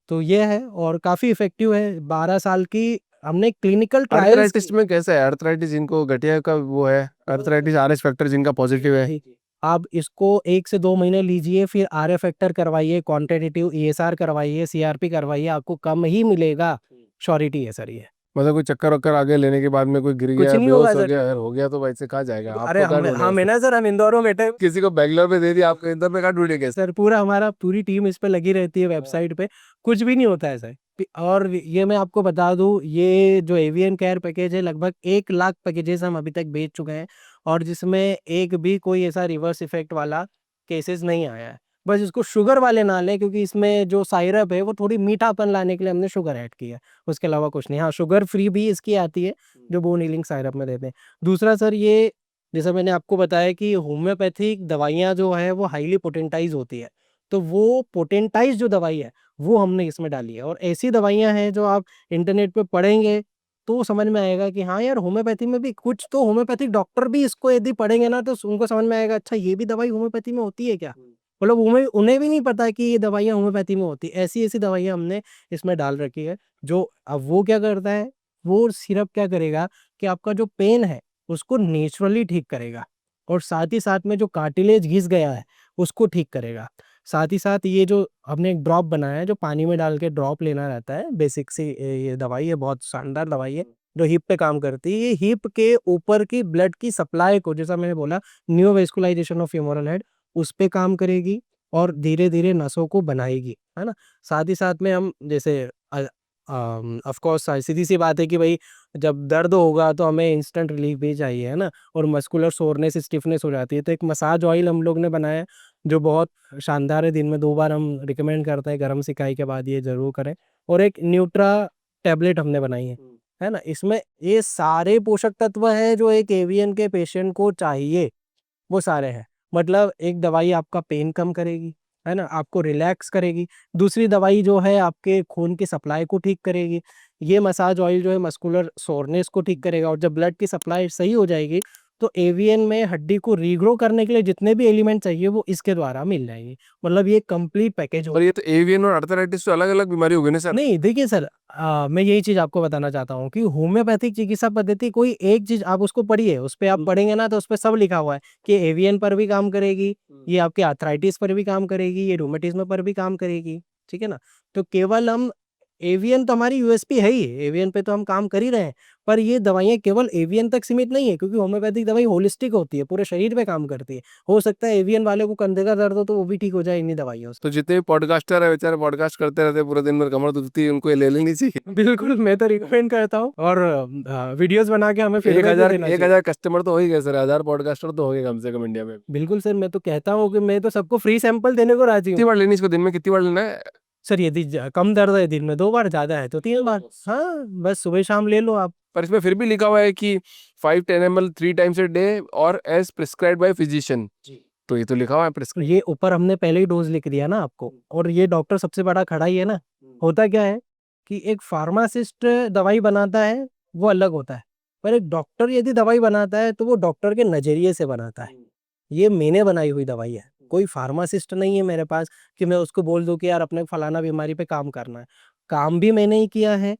तो ये है और काफ़ी इफ़ेक्टिव है, 12 साल की हमने क्लिनिकल ट्रायल्स आर्थराइटिस में कैसा है? आर्थराइटिस जिनको गठिया का वो है, आर्थराइटिस आरएस फैक्टर जिनका पॉजिटिव है। जी, जी। आप इसको 1 से 2 महीने लीजिए, फिर आरएफ फैक्टर करवाइए, क्वांटिटेटिव ईएसआर करवाइए, सीआरपी करवाइए, आपको कम ही मिलेगा। श्योरिटी है सर ये। मतलब कोई चक्कर-वक्कर आ गया लेने के बाद में, कोई गिर कुछ गया, नहीं होगा बेहोश हो सर। गया, अगर हो गया तो भाई से कहाँ जाएगा? अरे आपको कहाँ ढूँढेगा हम है फिर? ना सर, हम इंदौर में बैठे हैं। किसी को बैंगलोर में दे दिया, आपको इंदौर में कहाँ ढूँढेंगे? सर पूरा हमारा पूरी टीम इस पे लगी रहती है वेबसाइट पे, कुछ भी नहीं होता है सर। और ये मैं आपको बता दूँ, ये जो एवियन केयर पैकेज है, लगभग 1 लाख पैकेजेस हम अभी तक बेच चुके हैं, और जिसमें एक भी कोई ऐसा रिवर्स इफ़ेक्ट वाला केसेस नहीं आया है। बस इसको शुगर वाले ना लें, क्योंकि इसमें जो साइरप है वो थोड़ी मीठापन लाने के लिए हमने शुगर ऐड की है, उसके अलावा कुछ नहीं। हाँ, शुगर फ्री भी इसकी आती है, जो बोन हीलिंग साइरप में देते हैं। दूसरा सर ये, जैसा मैंने आपको बताया कि होम्योपैथिक दवाइयाँ जो है वो हाइली पोटेंटाइज़ होती है। तो वो पोटेंटाइज़ जो दवाई है, वो हमने इसमें डाली है और ऐसी दवाइयाँ हैं जो आप इंटरनेट पे पढ़ेंगे, तो समझ में आएगा कि हाँ यार, होम्योपैथी में भी कुछ तो होम्योपैथिक डॉक्टर भी इसको यदि पढ़ेंगे ना, तो उनको समझ में आएगा, अच्छा ये भी दवाई होम्योपैथी में होती है क्या? मतलब उन्हें उन्हें भी नहीं पता कि ये दवाइयाँ होम्योपैथी में होती हैं। ऐसी-ऐसी दवाइयाँ हमने इसमें डाल रखी है, जो अब वो क्या करता है, वो सिरप क्या करेगा कि आपका जो पेन है, उसको नेचुरली ठीक करेगा और साथ ही साथ में जो कार्टिलेज घिस गया है, उसको ठीक करेगा। साथ ही साथ ये जो हमने एक ड्रॉप बनाया है, जो पानी में डाल के ड्रॉप लेना रहता है, बेसिक सी ये दवाई है, बहुत शानदार दवाई है, जो हिप पे काम करती है। ये हिप के ऊपर की ब्लड की सप्लाई को, जैसा मैंने बोला, नियोवेस्कुलाइजेशन ऑफ ह्यूमरल हेड, उस पे काम करेगी और धीरे-धीरे नसों को बनाएगी, है ना? साथ ही साथ में हम जैसे ऑफ कोर्स सीधी-सी बात है कि भई जब दर्द होगा तो हमें इंस्टेंट रिलीफ भी चाहिए, है ना? और मस्कुलर सोरनेस, स्टिफनेस हो जाती है, तो एक मसाज ऑयल हम लोग ने बनाया है, जो बहुत शानदार है। दिन में 2 बार हम रिकमेंड करते हैं, गरम सिकाई के बाद ये ज़रूर करें। और एक न्यूट्रा टैबलेट हमने बनाई है ना? इसमें ये सारे पोषक तत्व हैं जो एक एवियन के पेशेंट को चाहिए, वो सारे हैं। मतलब एक दवाई आपका पेन कम करेगी, है ना? आपको रिलैक्स करेगी। दूसरी दवाई जो है आपके खून की सप्लाई को ठीक करेगी। ये मसाज ऑयल जो है मस्कुलर सोरनेस को ठीक करेगा और जब ब्लड की सप्लाई सही हो जाएगी, तो एवीएन में हड्डी को रीग्रो करने के लिए जितने भी एलिमेंट चाहिए वो इसके द्वारा मिल जाएंगे। मतलब ये कंप्लीट पैकेज हो। पर ये तो एवियन और आर्थराइटिस तो अलग-अलग बीमारी हो गई ना सर? नहीं, देखिए सर, मैं यही चीज़ आपको बताना चाहता हूँ कि होम्योपैथिक चिकित्सा पद्धति कोई एक चीज़ आप उसको पढ़िए, उसपे आप पढ़ेंगे ना तो उसपे सब लिखा हुआ है कि एवियन पर भी काम करेगी, ये आपके आर्थराइटिस पर भी काम करेगी, ये रूमेटिज्म पर भी काम करेगी, ठीक है ना? तो केवल हम एवियन तो हमारी यूएसपी है ही, एवियन पे तो हम काम कर ही रहे हैं, पर ये दवाइयाँ केवल एवियन तक सीमित नहीं है क्योंकि होम्योपैथिक दवाई होलिस्टिक होती है, पूरे शरीर पे काम करती है। हो सकता है एवियन वाले को कंधे का दर्द हो तो वो भी ठीक हो जाए इन्हीं दवाइयों से। तो जितने भी पॉडकास्टर है बेचारे पॉडकास्ट करते रहते हैं पूरे दिन भर, कमर दुखती है, उनको ये ले लेनी चाहिए। बिल्कुल, मैं तो रिकमेंड करता हूँ और वीडियोज़ बना के हमें फीडबैक भी देना चाहिए। 1000 कस्टमर तो हो ही गए सर, 1000 पॉडकास्टर तो हो गए कम से कम इंडिया में। बिल्कुल सर, मैं तो कहता हूँ कि मैं तो सबको फ्री सैंपल देने को राज़ी हूँ। कितनी बार लेनी इसको, दिन में कितनी बार लेना है? सर यदि कम दर्द है दिन में 2 बार, ज़्यादा है तो 3 बार। हाँ, बस सुबह-शाम ले लो आप। पर इसमें फिर भी लिखा हुआ है कि 5-10 ml 3 टाइम्स अ डे और एज़ प्रिस्क्राइब्ड बाय फिजिशियन। तो ये तो लिखा हुआ है तो ये ऊपर हमने पहले ही डोज़ लिख दिया ना आपको और ये डॉक्टर सबसे बड़ा खड़ा ही है ना। होता क्या है कि एक फार्मासिस्ट दवाई बनाता है, वो अलग होता है। पर एक डॉक्टर यदि दवाई बनाता है, तो वो डॉक्टर के नज़रिए से बनाता है। ये मैंने बनाई हुई दवाई है। कोई फार्मासिस्ट नहीं है मेरे पास कि मैं उसको बोल दूँ कि यार अपने फलाना बीमारी पे काम करना है। काम भी मैंने ही किया है,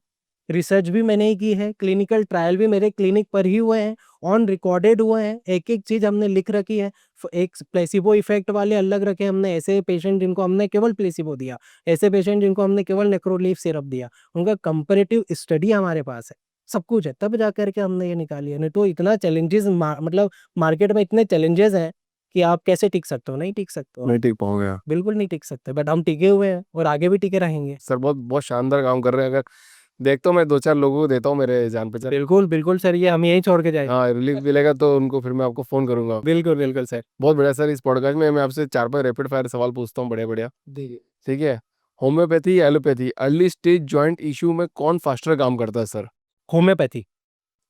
रिसर्च भी मैंने ही की है, क्लिनिकल ट्रायल भी मेरे क्लिनिक पर ही हुए हैं, ऑन रिकॉर्डेड हुए हैं, एक-एक चीज़ हमने लिख रखी है। एक प्लेसिबो इफ़ेक्ट वाले अलग रखे हमने, ऐसे पेशेंट जिनको हमने केवल प्लेसिबो दिया, ऐसे पेशेंट जिनको हमने केवल नेक्रोलीफ सिरप दिया, उनका कंपैरेटिव स्टडी हमारे पास है। सब कुछ है, तब जा कर के हमने ये निकाली है, नहीं तो इतना चैलेंजेज़ मतलब मार्केट में इतने चैलेंजेज़ हैं कि आप कैसे टिक सकते हो? नहीं टिक सकते हो। नहीं टिक पाओगे आप। बिल्कुल नहीं टिक सकते, बट हम टिके हुए हैं और आगे भी टिके रहेंगे। सर बहुत बहुत शानदार काम कर रहे हैं। अगर देखता हूँ मैं 2-4 लोगों को देता हूँ मेरे जान पहचान। बिल्कुल, बिल्कुल सर, ये हम यहीं छोड़ के जाएँगे। हाँ, रिलीफ मिलेगा तो उनको फिर मैं आपको फ़ोन करूँगा। बिल्कुल, बिल्कुल सर। बहुत बढ़िया सर, इस पॉडकास्ट में मैं आपसे 4-5 रैपिड फायर सवाल पूछता हूँ बढ़िया-बढ़िया, देखिए, ठीक है? होम्योपैथी या allopathy, early stage joint issue में कौन फास्टर काम करता है सर? होम्योपैथी।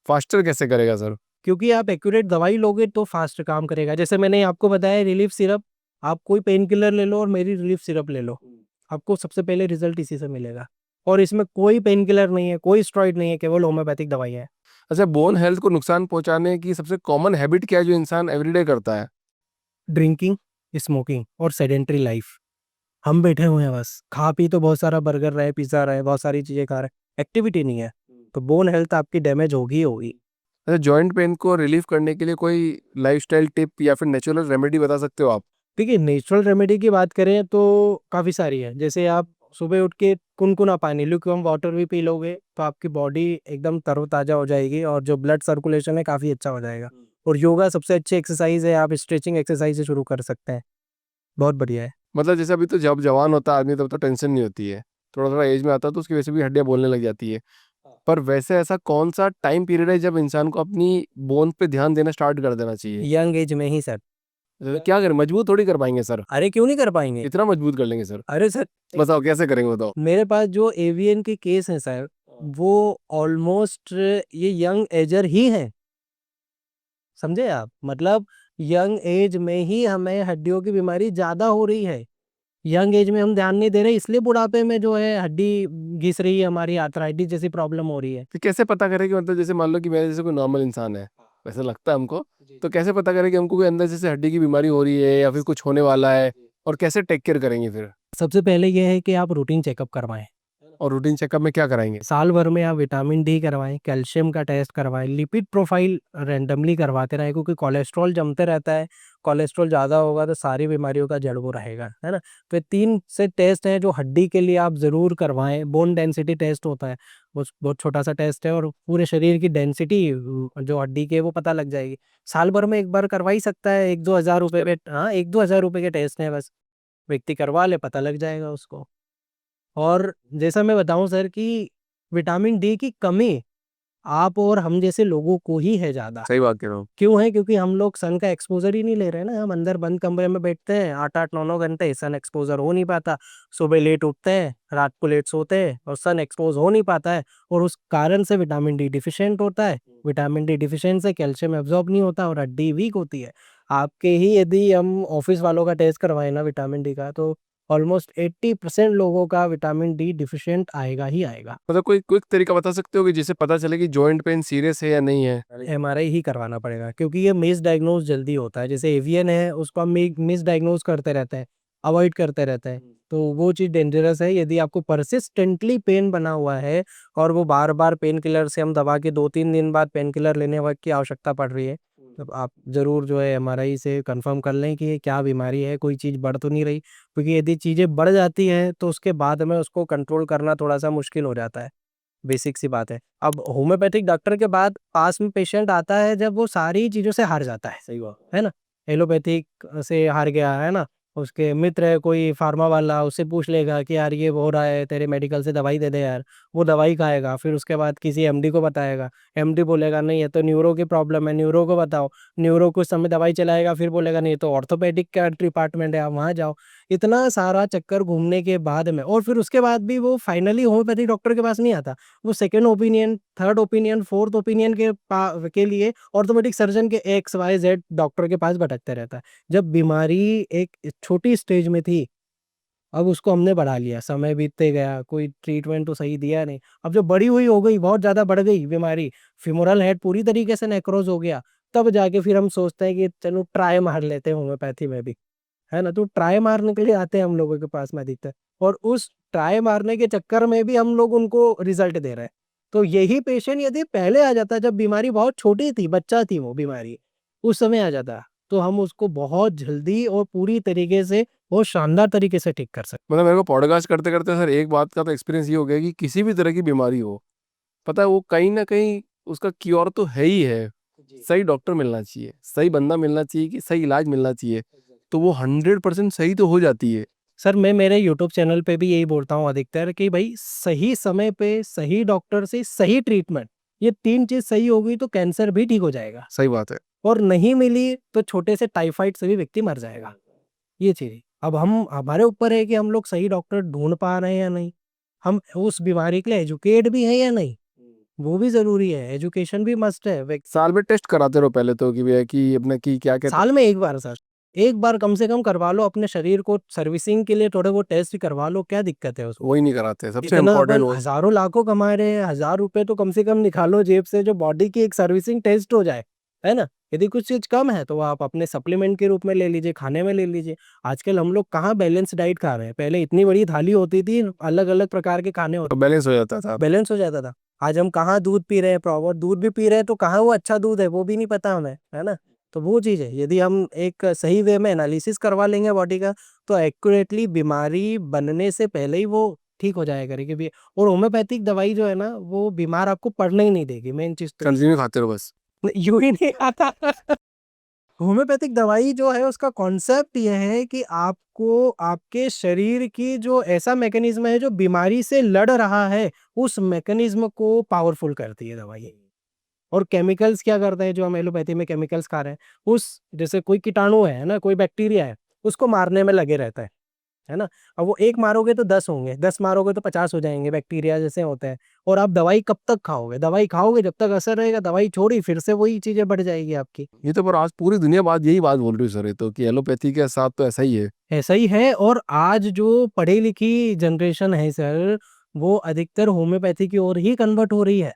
फास्टर कैसे करेगा सर? क्योंकि आप एक्यूरेट दवाई लोगे तो फ़ास्ट काम करेगा। जैसे मैंने आपको बताया रिलीफ सिरप, आप कोई पेन किलर ले लो और मेरी रिलीफ सिरप ले लो, आपको सबसे पहले रिज़ल्ट इसी से मिलेगा। और इसमें कोई पेन किलर नहीं है, कोई स्टेरॉइड नहीं है, केवल होम्योपैथिक दवाइयाँ हैं। अच्छा, बोन हेल्थ को नुकसान पहुँचाने की सबसे कॉमन हैबिट क्या है जो इंसान एवरीडे करता है? ड्रिंकिंग, स्मोकिंग और सेडेंटरी लाइफ़। हम बैठे हुए हैं बस, खा-पी तो बहुत सारा बर्गर रहे, पिज़्ज़ा रहे, बहुत सारी चीज़ें खा रहे हैं, एक्टिविटी नहीं है। तो बोन हेल्थ आपकी डैमेज होगी ही होगी। अच्छा, जॉइंट पेन को रिलीफ करने के लिए कोई लाइफ़स्टाइल टिप या फिर नेचुरल रेमेडी बता सकते हो आप? देखिए, नेचुरल रेमेडी की बात करें तो काफ़ी सारी है। जैसे आप सुबह उठ के कुनकुना पानी, ल्यूकवार्म वाटर भी पी लोगे, तो आपकी बॉडी एकदम तरोताज़ा हो जाएगी और जो ब्लड सर्कुलेशन है काफ़ी अच्छा हो जाएगा। और योगा सबसे अच्छी एक्सरसाइज़ है, आप स्ट्रेचिंग एक्सरसाइज़ से शुरू कर सकते हैं। बहुत बढ़िया है। मतलब जैसे अभी तो जब जवान होता है आदमी तब तो टेंशन नहीं होती है। थोड़ा-थोड़ा एज में आता है तो उसकी वैसे भी हड्डियाँ बोलने लग जाती है। पर वैसे ऐसा कौन-सा टाइम पीरियड है जब इंसान को अपनी बोन पे ध्यान देना स्टार्ट कर देना चाहिए? यंग एज में ही सर। क्या करें, मजबूत थोड़ी कर पाएँगे सर। अरे क्यों नहीं कर पाएँगे? इतना मजबूत कर लेंगे सर। अरे सर, बताओ कैसे करेंगे बताओ? मेरे पास जो एवियन के केस हैं सर, वो ऑलमोस्ट ये यंग एजर ही हैं। समझे आप? मतलब यंग एज में ही हमें हड्डियों की बीमारी ज़्यादा हो रही है। यंग एज में हम ध्यान नहीं दे रहे, इसलिए बुढ़ापे में जो है हड्डी घिस रही है, हमारी आर्थराइटिस जैसी प्रॉब्लम हो रही है। तो कैसे पता करें कि मतलब जैसे मान लो कि मेरे जैसे कोई नॉर्मल इंसान है, वैसे लगता है हमको, तो कैसे पता करें कि हमको कोई अंदर जैसे हड्डी की बीमारी हो रही है या फिर कुछ होने वाला है, और कैसे टेक केयर करेंगे फिर? सबसे पहले ये है कि आप रूटीन चेकअप करवाएं। और रूटीन चेकअप में क्या कराएंगे? साल भर में आप विटामिन डी करवाएं, कैल्शियम का टेस्ट करवाएं, लिपिड प्रोफाइल रैंडमली करवाते रहें, क्योंकि कोलेस्ट्रॉल जमते रहता है। कोलेस्ट्रॉल ज़्यादा होगा तो सारी बीमारियों का जड़ वो रहेगा, है ना? तो ये 3 से टेस्ट हैं जो हड्डी के लिए आप ज़रूर करवाएं। बोन डेंसिटी टेस्ट होता है, वो बहुत छोटा-सा टेस्ट है, और पूरे शरीर की डेंसिटी जो हड्डी की है वो पता लग जाएगी। साल भर में 1 बार करवा ही सकता है, 1-2 हज़ार रुपए में, हाँ, 1-2 हज़ार रुपए के टेस्ट हैं बस। व्यक्ति करवा ले, पता लग जाएगा उसको। और जैसा मैं बताऊँ सर कि विटामिन डी की कमी आप और हम जैसे लोगों को ही है ज़्यादा। सही बात कह रहा हूँ। क्यों है? क्योंकि हम लोग सन का एक्सपोज़र ही नहीं ले रहे हैं ना, हम अंदर बंद कमरे में बैठते हैं 8-8, 9-9 घंटे, सन एक्सपोज़र हो नहीं पाता। सुबह लेट उठते हैं, रात को लेट सोते हैं और सन एक्सपोज़ हो नहीं पाता है, और उस कारण से विटामिन डी डिफ़िशिएंट होता है। विटामिन डी डिफ़िशिएंट से कैल्शियम एब्ज़ॉर्ब नहीं होता और हड्डी वीक होती है। आपके ही यदि हम ऑफ़िस वालों का टेस्ट करवाएँ ना विटामिन डी का, तो ऑलमोस्ट 80% लोगों का विटामिन डी डिफ़िशिएंट आएगा ही आएगा। मतलब कोई क्विक तरीका बता सकते हो कि जिससे पता चले कि जॉइंट पेन सीरियस है या नहीं है? एमआरआई ही करवाना पड़ेगा, क्योंकि ये मिसडायग्नोज जल्दी होता है। जैसे एवियन है, उसको हम मिसडायग्नोज करते रहते हैं, अवॉइड करते रहते हैं, तो वो चीज़ डेंजरस है। यदि आपको परसिस्टेंटली पेन बना हुआ है और वो बार-बार पेन किलर से हम दबा के 2-3 दिन बाद पेन किलर लेने वक़्त की आवश्यकता पड़ रही है, तब आप ज़रूर जो है एमआरआई से कन्फर्म कर लें कि ये क्या बीमारी है, कोई चीज़ बढ़ तो नहीं रही। क्योंकि यदि चीज़ें बढ़ जाती हैं, तो उसके बाद में उसको कंट्रोल करना थोड़ा-सा मुश्किल हो जाता है। बेसिक सी बात है। अब होम्योपैथिक डॉक्टर के बाद पास में पेशेंट आता है जब वो सारी चीज़ों से हार जाता है। सही बात है ना? एलोपैथिक से हार गया, है ना? उसके मित्र है कोई फार्मा वाला, उससे पूछ लेगा कि यार ये हो रहा है, तेरे मेडिकल से दवाई दे दे यार। वो दवाई खाएगा, फिर उसके बाद किसी एमडी को बताएगा। एमडी बोलेगा नहीं ये तो न्यूरो की प्रॉब्लम है, न्यूरो को बताओ। न्यूरो कुछ समय दवाई चलाएगा, फिर बोलेगा नहीं ये तो ऑर्थोपेडिक का डिपार्टमेंट है, आप वहाँ जाओ। इतना सारा चक्कर घूमने के बाद में, और फिर उसके बाद भी वो फाइनली होम्योपैथिक डॉक्टर के पास नहीं आता। वो second opinion, third opinion, fourth opinion के लिए ऑर्थोपेडिक सर्जन के एक्स, वाई, ज़ेड डॉक्टर के पास भटकते रहता है। जब बीमारी एक छोटी स्टेज में थी, अब उसको हमने बढ़ा लिया, समय बीतते गया, कोई ट्रीटमेंट तो सही दिया नहीं। अब जब बड़ी हुई हो गई, बहुत ज़्यादा बढ़ गई बीमारी, femoral हेड पूरी तरीके से नेक्रोज़ हो गया, तब जाके फिर हम सोचते हैं कि चलो ट्राई मार लेते हैं होम्योपैथी में भी। है ना? तो ट्राई मारने के लिए आते हैं हम लोगों के पास में अधिकतर, और उस ट्राई मारने के चक्कर में भी हम लोग उनको रिज़ल्ट दे रहे हैं। तो यही पेशेंट यदि पहले आ जाता, जब बीमारी बहुत छोटी थी, बच्चा थी वो बीमारी, उस समय आ जाता, तो हम उसको बहुत जल्दी और पूरी तरीके से, बहुत शानदार तरीके से ठीक कर सकते। मतलब मेरे को पॉडकास्ट करते-करते सर एक बात का तो एक्सपीरियंस ये हो गया कि किसी भी तरह की बीमारी हो, पता है वो कहीं न कहीं उसका क्योर तो है ही है। सही डॉक्टर मिलना चाहिए, सही बंदा मिलना चाहिए, कि सही इलाज मिलना चाहिए, तो वो 100% सही तो हो जाती है। सर मैं मेरे यूट्यूब चैनल पे भी यही बोलता हूँ अधिकतर कि भाई सही समय पे, सही डॉक्टर से सही ट्रीटमेंट, ये 3 चीज़ सही हो गई तो कैंसर भी ठीक हो जाएगा। सही बात है। और नहीं मिली तो छोटे से टाइफाइड से भी व्यक्ति मर जाएगा। ये चीज़ है। अब हम, हमारे ऊपर है कि हम लोग सही डॉक्टर ढूँढ पा रहे हैं या नहीं? हम उस बीमारी के लिए एजुकेट भी हैं या नहीं? वो भी ज़रूरी है, एजुकेशन भी मस्ट है। साल में टेस्ट कराते रहो पहले तो कि भैया कि अपना कि क्या कहते साल में 1 बार सर, 1 बार कम से कम करवा लो, अपने शरीर को सर्विसिंग के लिए थोड़े बहुत टेस्ट करवा लो, क्या दिक्कत है उसमें? वही नहीं कराते, सबसे इतना इम्पोर्टेंट अपन वो। हज़ारों लाखों कमा रहे हैं, ₹1000 तो कम से कम निकालो जेब से, जो बॉडी की एक सर्विसिंग टेस्ट हो जाए, है ना? यदि कुछ चीज़ कम है तो आप अपने सप्लीमेंट के रूप में ले लीजिए, खाने में ले लीजिए। आजकल हम लोग कहाँ बैलेंस डाइट खा रहे हैं, पहले इतनी बड़ी थाली होती थी, अलग-अलग प्रकार के खाने होते, तो बैलेंस हो जाता था। बैलेंस हो जाता था। आज हम कहाँ दूध पी रहे हैं, प्रॉपर दूध भी पी रहे हैं तो कहाँ वो अच्छा दूध है, वो भी नहीं पता हमें, है ना? तो वो चीज़ है, यदि हम एक सही वे में एनालिसिस करवा लेंगे बॉडी का, तो एक्यूरेटली बीमारी बनने से पहले ही वो ठीक हो जाया करेगी भी। और होम्योपैथिक दवाई जो है ना, वो बीमार आपको पड़ने ही नहीं देगी, मेन चीज़ तो ये कंटिन्यू खाते रहो बस। है। यूँ ही नहीं आता। होम्योपैथिक दवाई जो है उसका कॉन्सेप्ट ये है कि आपको आपके शरीर की जो ऐसा मैकेनिज़्म है जो बीमारी से लड़ रहा है, उस मैकेनिज़्म को पावरफुल करती है दवाई। और केमिकल्स क्या करते हैं, जो हम एलोपैथी में केमिकल्स खा रहे हैं, उस जैसे कोई कीटाणु है ना, कोई बैक्टीरिया है, उसको मारने में लगे रहता है। है ना? अब वो 1 मारोगे तो 10 होंगे, 10 मारोगे तो 50 हो जाएँगे, बैक्टीरिया जैसे होते हैं। और आप दवाई कब तक खाओगे? दवाई खाओगे जब तक असर रहेगा, दवाई छोड़ी फिर से वही चीज़ें बढ़ जाएगी आपकी। ये तो पर आज पूरी दुनिया यही बात बोल रही है सर, ये तो कि एलोपैथी के साथ तो ऐसा ही है। ऐसा ही है और आज जो पढ़ी-लिखी जनरेशन है सर, वो अधिकतर होम्योपैथी की ओर ही कन्वर्ट हो रही है।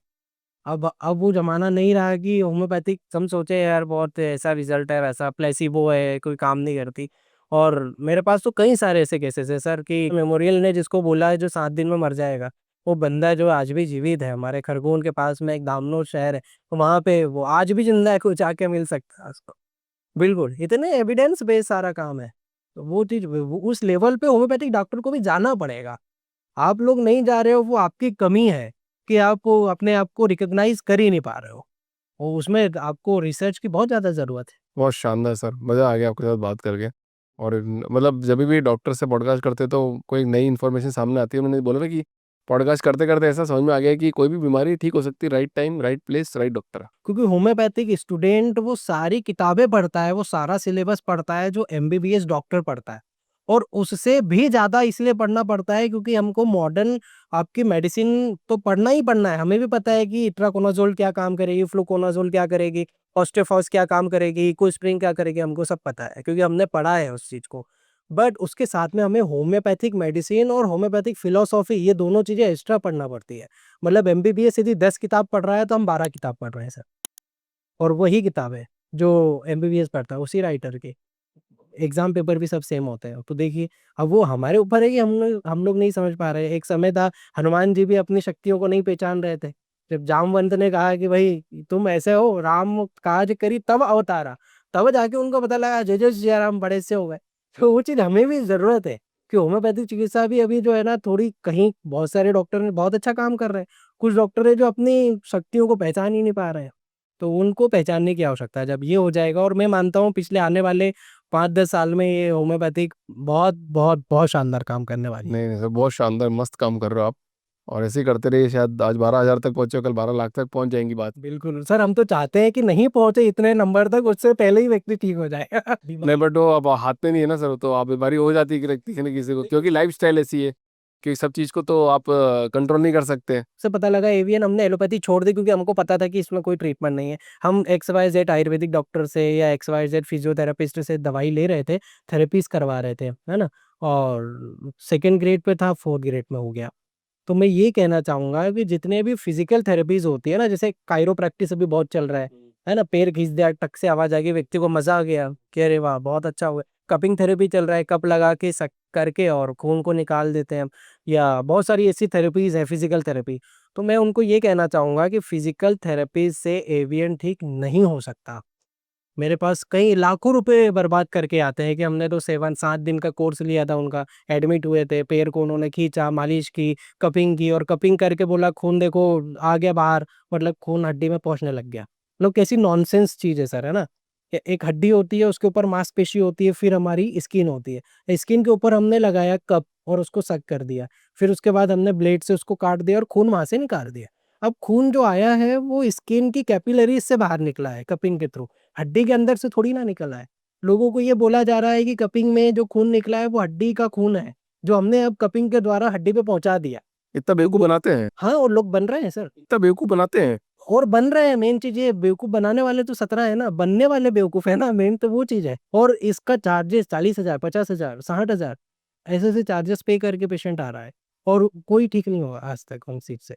अब वो ज़माना नहीं रहा कि होम्योपैथिक हम सोचे यार बहुत ऐसा रिज़ल्ट है, वैसा प्लेसिबो है, कोई काम नहीं करती। और मेरे पास तो कई सारे ऐसे केसेस हैं सर कि मेमोरियल ने जिसको बोला है जो 7 दिन में मर जाएगा, वो बंदा जो आज भी जीवित है, हमारे खरगोन के पास में एक दामनोद शहर है, वहाँ पे वो आज भी ज़िंदा है, कोई जाके मिल सकता है उसको। बिल्कुल, इतने एविडेंस बेस्ड सारा काम है। तो वो चीज़ वो उस लेवल पे होम्योपैथिक डॉक्टर को भी जाना पड़ेगा। आप लोग नहीं जा रहे हो वो आपकी कमी है कि आप वो अपने आप को रिकॉग्नाइज़ कर ही नहीं पा रहे हो। और उसमें आपको रिसर्च की बहुत ज़्यादा ज़रूरत है। बहुत शानदार सर, मज़ा आ गया आपके साथ बात करके। और मतलब जभी भी डॉक्टर से पॉडकास्ट करते तो कोई नई इन्फॉर्मेशन सामने आती है। उन्होंने बोला ना कि पॉडकास्ट करते-करते ऐसा समझ में आ गया कि कोई भी बीमारी ठीक हो सकती है, right time, right place, right doctor. क्योंकि होम्योपैथिक स्टूडेंट वो सारी किताबें पढ़ता है, वो सारा सिलेबस पढ़ता है जो एमबीबीएस डॉक्टर पढ़ता है। और उससे भी ज़्यादा इसलिए पढ़ना पड़ता है क्योंकि हमको मॉडर्न आपकी मेडिसिन तो पढ़ना ही पढ़ना है। हमें भी पता है कि इट्राकोनाज़ोल क्या काम करेगी, फ्लूकोनाज़ोल क्या करेगी, ऑस्टियोफॉस क्या काम करेगी, इकोस्प्रिन क्या करेगी, हमको सब पता है क्योंकि हमने पढ़ा है उस चीज़ को। बट उसके साथ में हमें होम्योपैथिक मेडिसिन और होम्योपैथिक फिलॉसॉफी ये दोनों चीज़ें एक्स्ट्रा पढ़ना पड़ती है। मतलब एमबीबीएस यदि 10 किताब पढ़ रहा है तो हम 12 किताब पढ़ रहे हैं सर। और वही किताब है, जो एमबीबीएस पढ़ता है, उसी राइटर की। एग्ज़ाम पेपर भी सब सेम होते हैं। तो देखिए, अब वो हमारे ऊपर है कि हम लोग नहीं समझ पा रहे हैं। एक समय था, हनुमान जी भी अपनी शक्तियों को नहीं पहचान रहे थे। जब जामवंत ने कहा कि भई तुम ऐसे हो, राम काज करी तब अवतारा, तब जाके उनको पता लगा जय जय सिया राम बड़े से हो गए। तो वो चीज़ हमें भी ज़रूरत है कि होम्योपैथिक चिकित्सा भी अभी जो है ना थोड़ी कहीं बहुत सारे डॉक्टर ने बहुत अच्छा काम कर रहे हैं। कुछ डॉक्टर हैं जो अपनी शक्तियों को पहचान ही नहीं पा रहे हैं। तो उनको पहचानने की आवश्यकता है। जब ये हो जाएगा और मैं मानता हूँ पिछले आने वाले 5-10 साल में ये होम्योपैथिक बहुत, बहुत, बहुत शानदार काम करने वाली है। नहीं, नहीं सर, बहुत शानदार, मस्त काम कर रहे हो आप। और ऐसे ही करते रहिए, शायद आज 12,000 तक पहुँचे हो, कल 12 लाख तक पहुँच जाएँगी बात। बिल्कुल, सर हम तो चाहते हैं कि नहीं पहुँचे इतने नंबर तक, उससे पहले ही व्यक्ति ठीक हो जाए। नहीं, बट वो अब हाथ में नहीं है ना सर, तो आप बीमारी हो जाती है कि किसी न किसी को, क्योंकि लाइफ़स्टाइल ऐसी है कि सब चीज़ को तो आप कंट्रोल नहीं कर सकते। से पता लगा एवीएन हमने एलोपैथी छोड़ दी क्योंकि हमको पता था कि इसमें कोई ट्रीटमेंट नहीं है। हम एक्स-वाई-ज़ेड आयुर्वेदिक डॉक्टर से या एक्स-वाई-ज़ेड फिजियोथेरेपिस्ट से दवाई ले रहे थे, थेरेपीज़ करवा रहे थे, है ना? और सेकंड ग्रेड पे था, फोर्थ ग्रेड में हो गया। तो मैं ये कहना चाहूँगा कि जितने भी फिज़िकल थेरेपीज़ होती है ना, जैसे काइरोप्रैक्टिस अभी बहुत चल रहा है ना? पैर खींच दिया, टक से आवाज़ आ गई, व्यक्ति को मज़ा आ गया कि अरे वाह! बहुत अच्छा हुआ। कपिंग थेरेपी चल रहा है, कप लगा के सक करके और खून को निकाल देते हैं हम या बहुत सारी ऐसी थेरेपीज़ हैं, फिज़िकल थेरेपी। तो मैं उनको ये कहना चाहूँगा कि फिज़िकल थेरेपी से एविएन ठीक नहीं हो सकता। मेरे पास कई लाखों रुपए बर्बाद करके आते हैं कि हमने तो 7 दिन का कोर्स लिया था उनका, एडमिट हुए थे, पैर को उन्होंने खींचा, मालिश की और कपिंग करके बोला खून देखो आ गया बाहर, मतलब खून हड्डी में पहुँचने लग गया। मतलब कैसी नॉनसेंस चीज़ है सर, है ना? एक हड्डी होती है, उसके ऊपर मांसपेशी होती है, फिर हमारी स्किन होती है। स्किन के ऊपर हमने लगाया कप और उसको सक कर दिया। फिर उसके बाद हमने ब्लेड से उसको काट दिया और खून वहाँ से निकाल दिया। अब खून जो आया है वो स्किन की कैपिलरीज़ से बाहर निकला है कपिंग के थ्रू। हड्डी के अंदर से थोड़ी ना निकला है। लोगों को ये बोला जा रहा है कि कपिंग में जो खून निकला है वो हड्डी का खून है, जो हमने अब कपिंग के द्वारा हड्डी पे पहुँचा दिया। इतना बेवकूफ़ बनाते हैं, हाँ, और लोग बन रहे हैं सर इतना बेवकूफ़ बनाते हैं। और बन रहे हैं, मेन चीज़ ये बेवकूफ़ बनाने वाले तो 17 है ना, बनने वाले बेवकूफ़ है ना, मेन तो वो चीज़ है। और इसका चार्जेस 40,000, 50,000, 60,000 ऐसे-ऐसे चार्जेस पे करके पेशेंट आ रहा है और कोई ठीक नहीं हुआ आज तक उन चीज़ से।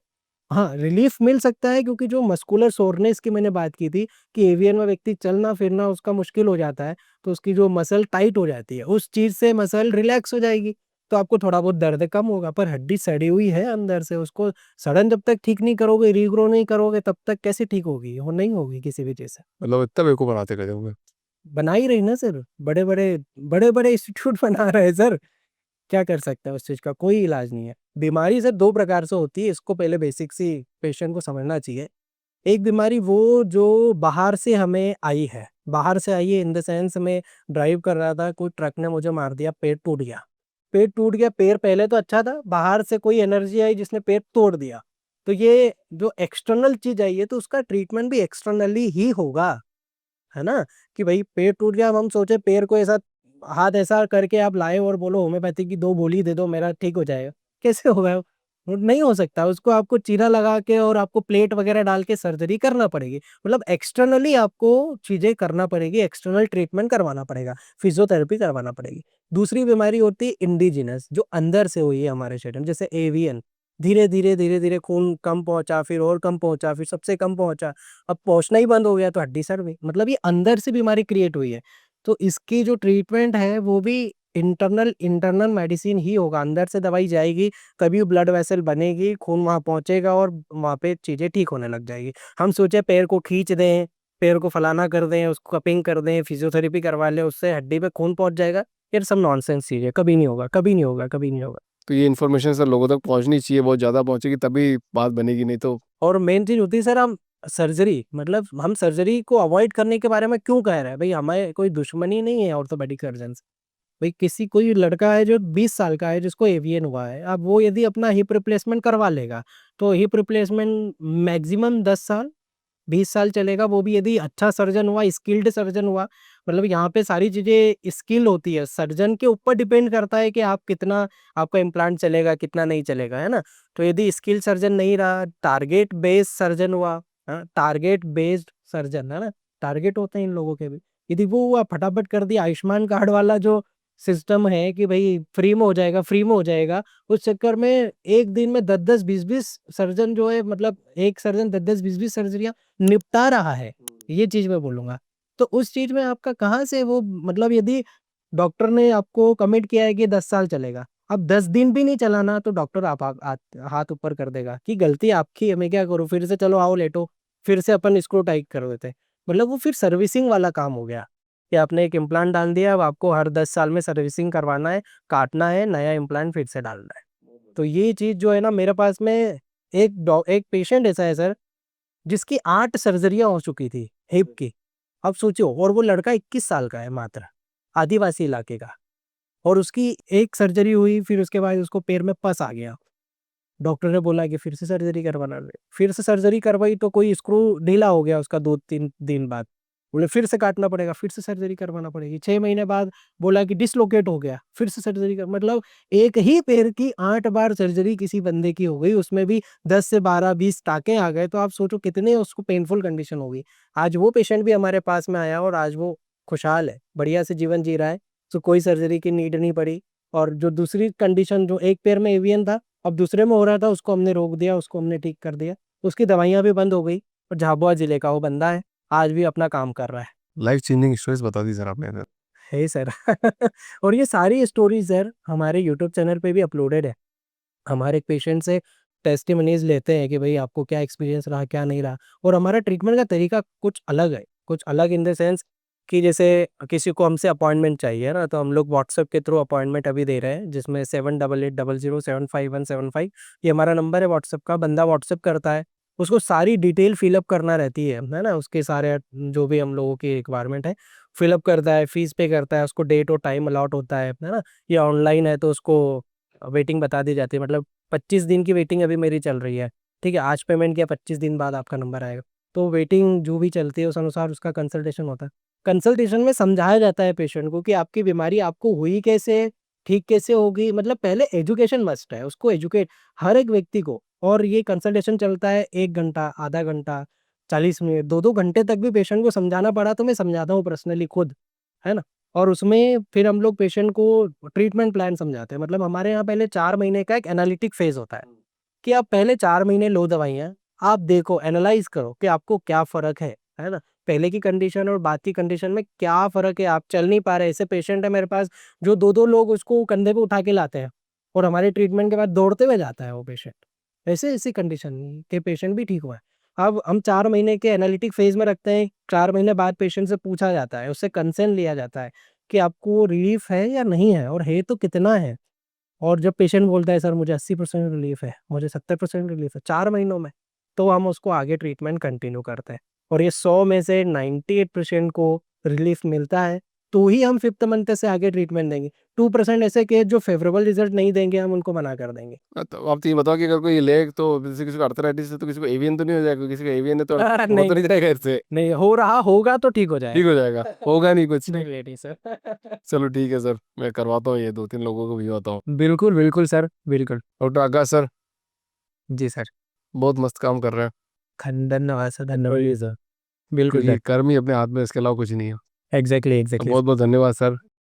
हाँ, रिलीफ़ मिल सकता है क्योंकि जो मस्कुलर सोरनेस की मैंने बात की थी कि एवीएन में व्यक्ति चलना-फिरना उसका मुश्किल हो जाता है, तो उसकी जो मसल टाइट हो जाती है, उस चीज़ से मसल रिलैक्स हो जाएगी, तो आपको थोड़ा बहुत दर्द कम होगा। पर हड्डी सड़ी हुई है अंदर से, उसको सड़न जब तक ठीक नहीं करोगे, रीग्रो नहीं करोगे, तब तक कैसे ठीक होगी? वो नहीं होगी किसी भी चीज़ से। मतलब इतना बेवकूफ़ बनाते गज़ब में। बना ही रही ना सर, बड़े-बड़े इंस्टीट्यूट बना रहे हैं सर। क्या कर सकते हैं उस चीज़ का? कोई इलाज नहीं है। बीमारी सर 2 प्रकार से होती है, इसको पहले बेसिक सी पेशेंट को समझना चाहिए। एक बीमारी वो जो बाहर से हमें आई है, बाहर से आई है इन द सेंस मैं ड्राइव कर रहा था, कोई ट्रक ने मुझे मार दिया, पेट टूट गया। पेट टूट गया, पैर पहले तो अच्छा था, बाहर से कोई एनर्जी आई जिसने पेट तोड़ दिया। तो ये जो एक्सटर्नल चीज़ आई है, तो उसका ट्रीटमेंट भी एक्सटर्नली ही होगा। है ना? कि भई पेट टूट गया, अब हम सोचे पैर को ऐसा हाथ ऐसा करके आप लाए और बोलो होम्योपैथी की 2 गोली दे दो मेरा ठीक हो जाएगा, कैसे होगा? वो नहीं हो सकता, उसको आपको चीरा लगा के और आपको प्लेट वगैरह डाल के सर्जरी करना पड़ेगी। मतलब एक्सटर्नली आपको चीज़ें करना पड़ेगी, एक्सटर्नल ट्रीटमेंट करवाना पड़ेगा, फिज़ियोथेरेपी करवाना पड़ेगी। दूसरी बीमारी होती है इंडिजिनस जो अंदर से हुई है हमारे शरीर में, जैसे एवियन। धीरे-धीरे, धीरे-धीरे खून कम पहुँचा, फिर और कम पहुँचा, फिर सबसे कम पहुँचा, अब पहुँचना ही बंद हो गया तो हड्डी सड़ गई। मतलब ये अंदर से बीमारी क्रिएट हुई है। तो इसकी जो ट्रीटमेंट है वो भी इंटरनल इंटरनल मेडिसिन ही होगा, अंदर से दवाई जाएगी, तभी ब्लड वेसल बनेगी, खून वहाँ पहुँचेगा और वहाँ पे चीज़ें ठीक होने लग जाएगी। हम सोचे पैर को खींच दें, पैर को फलाना कर दें, उसको कपिंग कर दें, फिज़ियोथेरेपी करवा लें, उससे हड्डी पे खून पहुँच जाएगा, ये सब नॉनसेंस चीज़ है, कभी नहीं होगा, कभी नहीं होगा, कभी नहीं होगा। तो ये इन्फॉर्मेशन सर लोगों तक पहुँचनी चाहिए, बहुत ज़्यादा पहुँचेगी तभी बात बनेगी, नहीं तो और मेन चीज़ होती है सर हम सर्जरी मतलब हम सर्जरी को अवॉइड करने के बारे में क्यों कह रहे हैं? भई हमें कोई दुश्मनी नहीं है ऑर्थोपेडिक सर्जन से। भई किसी कोई लड़का है जो 20 साल का है जिसको एवीएन हुआ है, अब वो यदि अपना हिप रिप्लेसमेंट करवा लेगा, तो हिप रिप्लेसमेंट मैक्सिमम 10 साल 20 साल चलेगा, वो भी यदि अच्छा सर्जन हुआ, स्किल्ड सर्जन हुआ, मतलब यहाँ पे सारी चीज़ें स्किल होती है, सर्जन के ऊपर डिपेंड करता है कि आप कितना आपका इम्प्लांट चलेगा, कितना नहीं चलेगा, है ना? तो यदि स्किल सर्जन नहीं रहा, टारगेट बेस्ड सर्जन हुआ, टारगेट बेस्ड सर्जन, है ना? टारगेट होते हैं इन लोगों के भी। यदि वो हुआ, फटाफट कर दिया, आयुष्मान कार्ड वाला जो सिस्टम है कि भई फ्री में हो जाएगा, फ्री में हो जाएगा, उस चक्कर में एक दिन में 10-10, 20-20 सर्जन जो है मतलब एक सर्जन 10-10, 20-20 सर्जरियाँ निपटा रहा है, ये चीज़ मैं बोलूँगा। तो उस चीज़ में आपका कहाँ से वो मतलब यदि डॉक्टर ने आपको कमिट किया है कि 10 साल चलेगा, अब 10 दिन भी नहीं चला ना तो डॉक्टर आप हाथ ऊपर कर देगा कि गलती आपकी है, मैं क्या करूँ? फिर से चलो आओ लेटो, फिर से अपन स्क्रू टाइट कर देते हैं। मतलब वो फिर सर्विसिंग वाला काम हो गया, कि आपने एक इम्प्लांट डाल दिया, अब आपको हर 10 साल में सर्विसिंग करवाना है, काटना है, नया इम्प्लांट फिर से डालना है। तो ये चीज़ जो है ना मेरे पास में एक पेशेंट ऐसा है सर जिसकी 8 सर्जरियाँ हो चुकी थी हिप की। अब सोचो और वो लड़का 21 साल का है मात्र, आदिवासी इलाके का और उसकी एक सर्जरी हुई फिर उसके बाद उसको पैर में पस आ गया। डॉक्टर ने बोला कि फिर से सर्जरी करवाना है। फिर से सर्जरी करवाई तो कोई स्क्रू ढीला हो गया उसका 2-3 दिन बाद। बोले फिर से काटना पड़ेगा, फिर से सर्जरी करवाना पड़ेगी। 6 महीने बाद बोला कि डिस्लोकेट हो गया, फिर से सर्जरी कर मतलब एक ही पैर की 8 बार सर्जरी किसी बंदे की हो गई, उसमें भी 10 से 12-20 टाँके आ गए, तो आप सोचो कितने उसको पेनफुल कंडीशन होगी। आज वो पेशेंट भी हमारे पास में आया और आज वो खुशहाल है, बढ़िया से जीवन जी रहा है, तो कोई सर्जरी की नीड नहीं पड़ी और जो दूसरी कंडीशन जो एक पैर में एवियन था अब दूसरे में हो रहा था उसको हमने रोक दिया, उसको हमने ठीक कर दिया। उसकी दवाइयाँ भी बंद हो गई और झाबुआ ज़िले का वो बंदा है, आज भी अपना काम कर रहा है। लाइफ चेंजिंग स्टोरीज़ बता दी सर आपने सर। है सर और ये सारी स्टोरीज़ सर हमारे यूट्यूब चैनल पे भी अपलोडेड है। हमारे पेशेंट से टेस्टिमोनीज़ लेते हैं कि भई आपको क्या एक्सपीरियंस रहा, क्या नहीं रहा और हमारा ट्रीटमेंट का तरीका कुछ अलग है। कुछ अलग इन द सेंस कि जैसे किसी को हमसे अपॉइंटमेंट चाहिए ना, तो हम लोग व्हाट्सएप के थ्रू अपॉइंटमेंट अभी दे रहे हैं, जिसमें 7880075175 ये हमारा नंबर है व्हाट्सएप का। बंदा व्हाट्सएप करता है, उसको सारी डिटेल फ़िल अप करना रहती है ना? उसके सारे जो भी हम लोगों की रिक्वायरमेंट है, फ़िल अप करता है, फ़ीस पे करता है, उसको डेट और टाइम अलॉट होता है ना? या ऑनलाइन है तो उसको वेटिंग बता दी जाती है मतलब 25 दिन की वेटिंग अभी मेरी चल रही है, ठीक है? आज पेमेंट किया 25 दिन बाद आपका नंबर आएगा। तो वेटिंग जो भी चलती है उस अनुसार उसका कंसल्टेशन होता है। कंसल्टेशन में समझाया जाता है पेशेंट को कि आपकी बीमारी आपको हुई कैसे, ठीक कैसे होगी मतलब पहले एजुकेशन मस्ट है, उसको एजुकेट हर एक व्यक्ति को और ये कंसल्टेशन चलता है 1 घंटा, आधा घंटा, 40 मिनट, 2-2 घंटे तक भी पेशेंट को समझाना पड़ा तो मैं समझाता हूँ पर्सनली खुद, है ना? और उसमें फिर हम लोग पेशेंट को ट्रीटमेंट प्लान समझाते हैं। मतलब हमारे यहाँ पहले 4 महीने का एक एनालिटिक फेज़ होता है, कि आप पहले 4 महीने लो दवाइयाँ, आप देखो एनालाइज़ करो कि आपको क्या फ़र्क है ना? पहले की कंडीशन और बाद की कंडीशन में क्या फ़र्क है, आप चल नहीं पा रहे, ऐसे पेशेंट है मेरे पास जो 2-2 लोग उसको कंधे पे उठा के लाते हैं और हमारे ट्रीटमेंट के बाद दौड़ते हुए जाता है वो पेशेंट। ऐसे-ऐसी कंडीशन के पेशेंट भी ठीक हुए हैं। अब हम 4 महीने के एनालिटिक फ़ेज़ में रखते हैं, 4 महीने बाद पेशेंट से पूछा जाता है, उससे कंसेंट लिया जाता है कि आपको रिलीफ़ है या नहीं है और है तो कितना है? और जब पेशेंट बोलता है सर मुझे 80% रिलीफ़ है, मुझे 70% रिलीफ़ है 4 महीनों में, तो हम उसको आगे ट्रीटमेंट कंटिन्यू करते हैं। और ये 100 में से 98% को रिलीफ़ मिलता है, तो ही हम 5th मंथ से आगे ट्रीटमेंट देंगे। 2% ऐसे केस जो फेवरेबल रिजल्ट नहीं देंगे, हम उनको मना कर देंगे। तो आप तो ये बताओ कि अगर कोई ले तो जैसे किसी को अर्थराइटिस है तो किसी को एवियन तो नहीं हो जाएगा, किसी को एवियन है तो हो तो नहीं, नहीं जाएगा इससे? नहीं हो रहा होगा तो ठीक हो ठीक जाएगा। हो जाएगा, होगा नहीं कुछ। नहीं सर। चलो ठीक है सर, मैं करवाता हूँ, ये 2-3 लोगों को भिजवाता हूँ। बिल्कुल, बिल्कुल सर, बिल्कुल। डॉक्टर आकाश सर, जी सर। बहुत मस्त काम कर रहे हैं। धन्यवाद सर, धन्यवाद। वही सर, बिल्कुल क्योंकि सर। कर्म ही अपने हाथ में, इसके अलावा कुछ नहीं है। Exactly, exactly. बहुत बहुत धन्यवाद सर।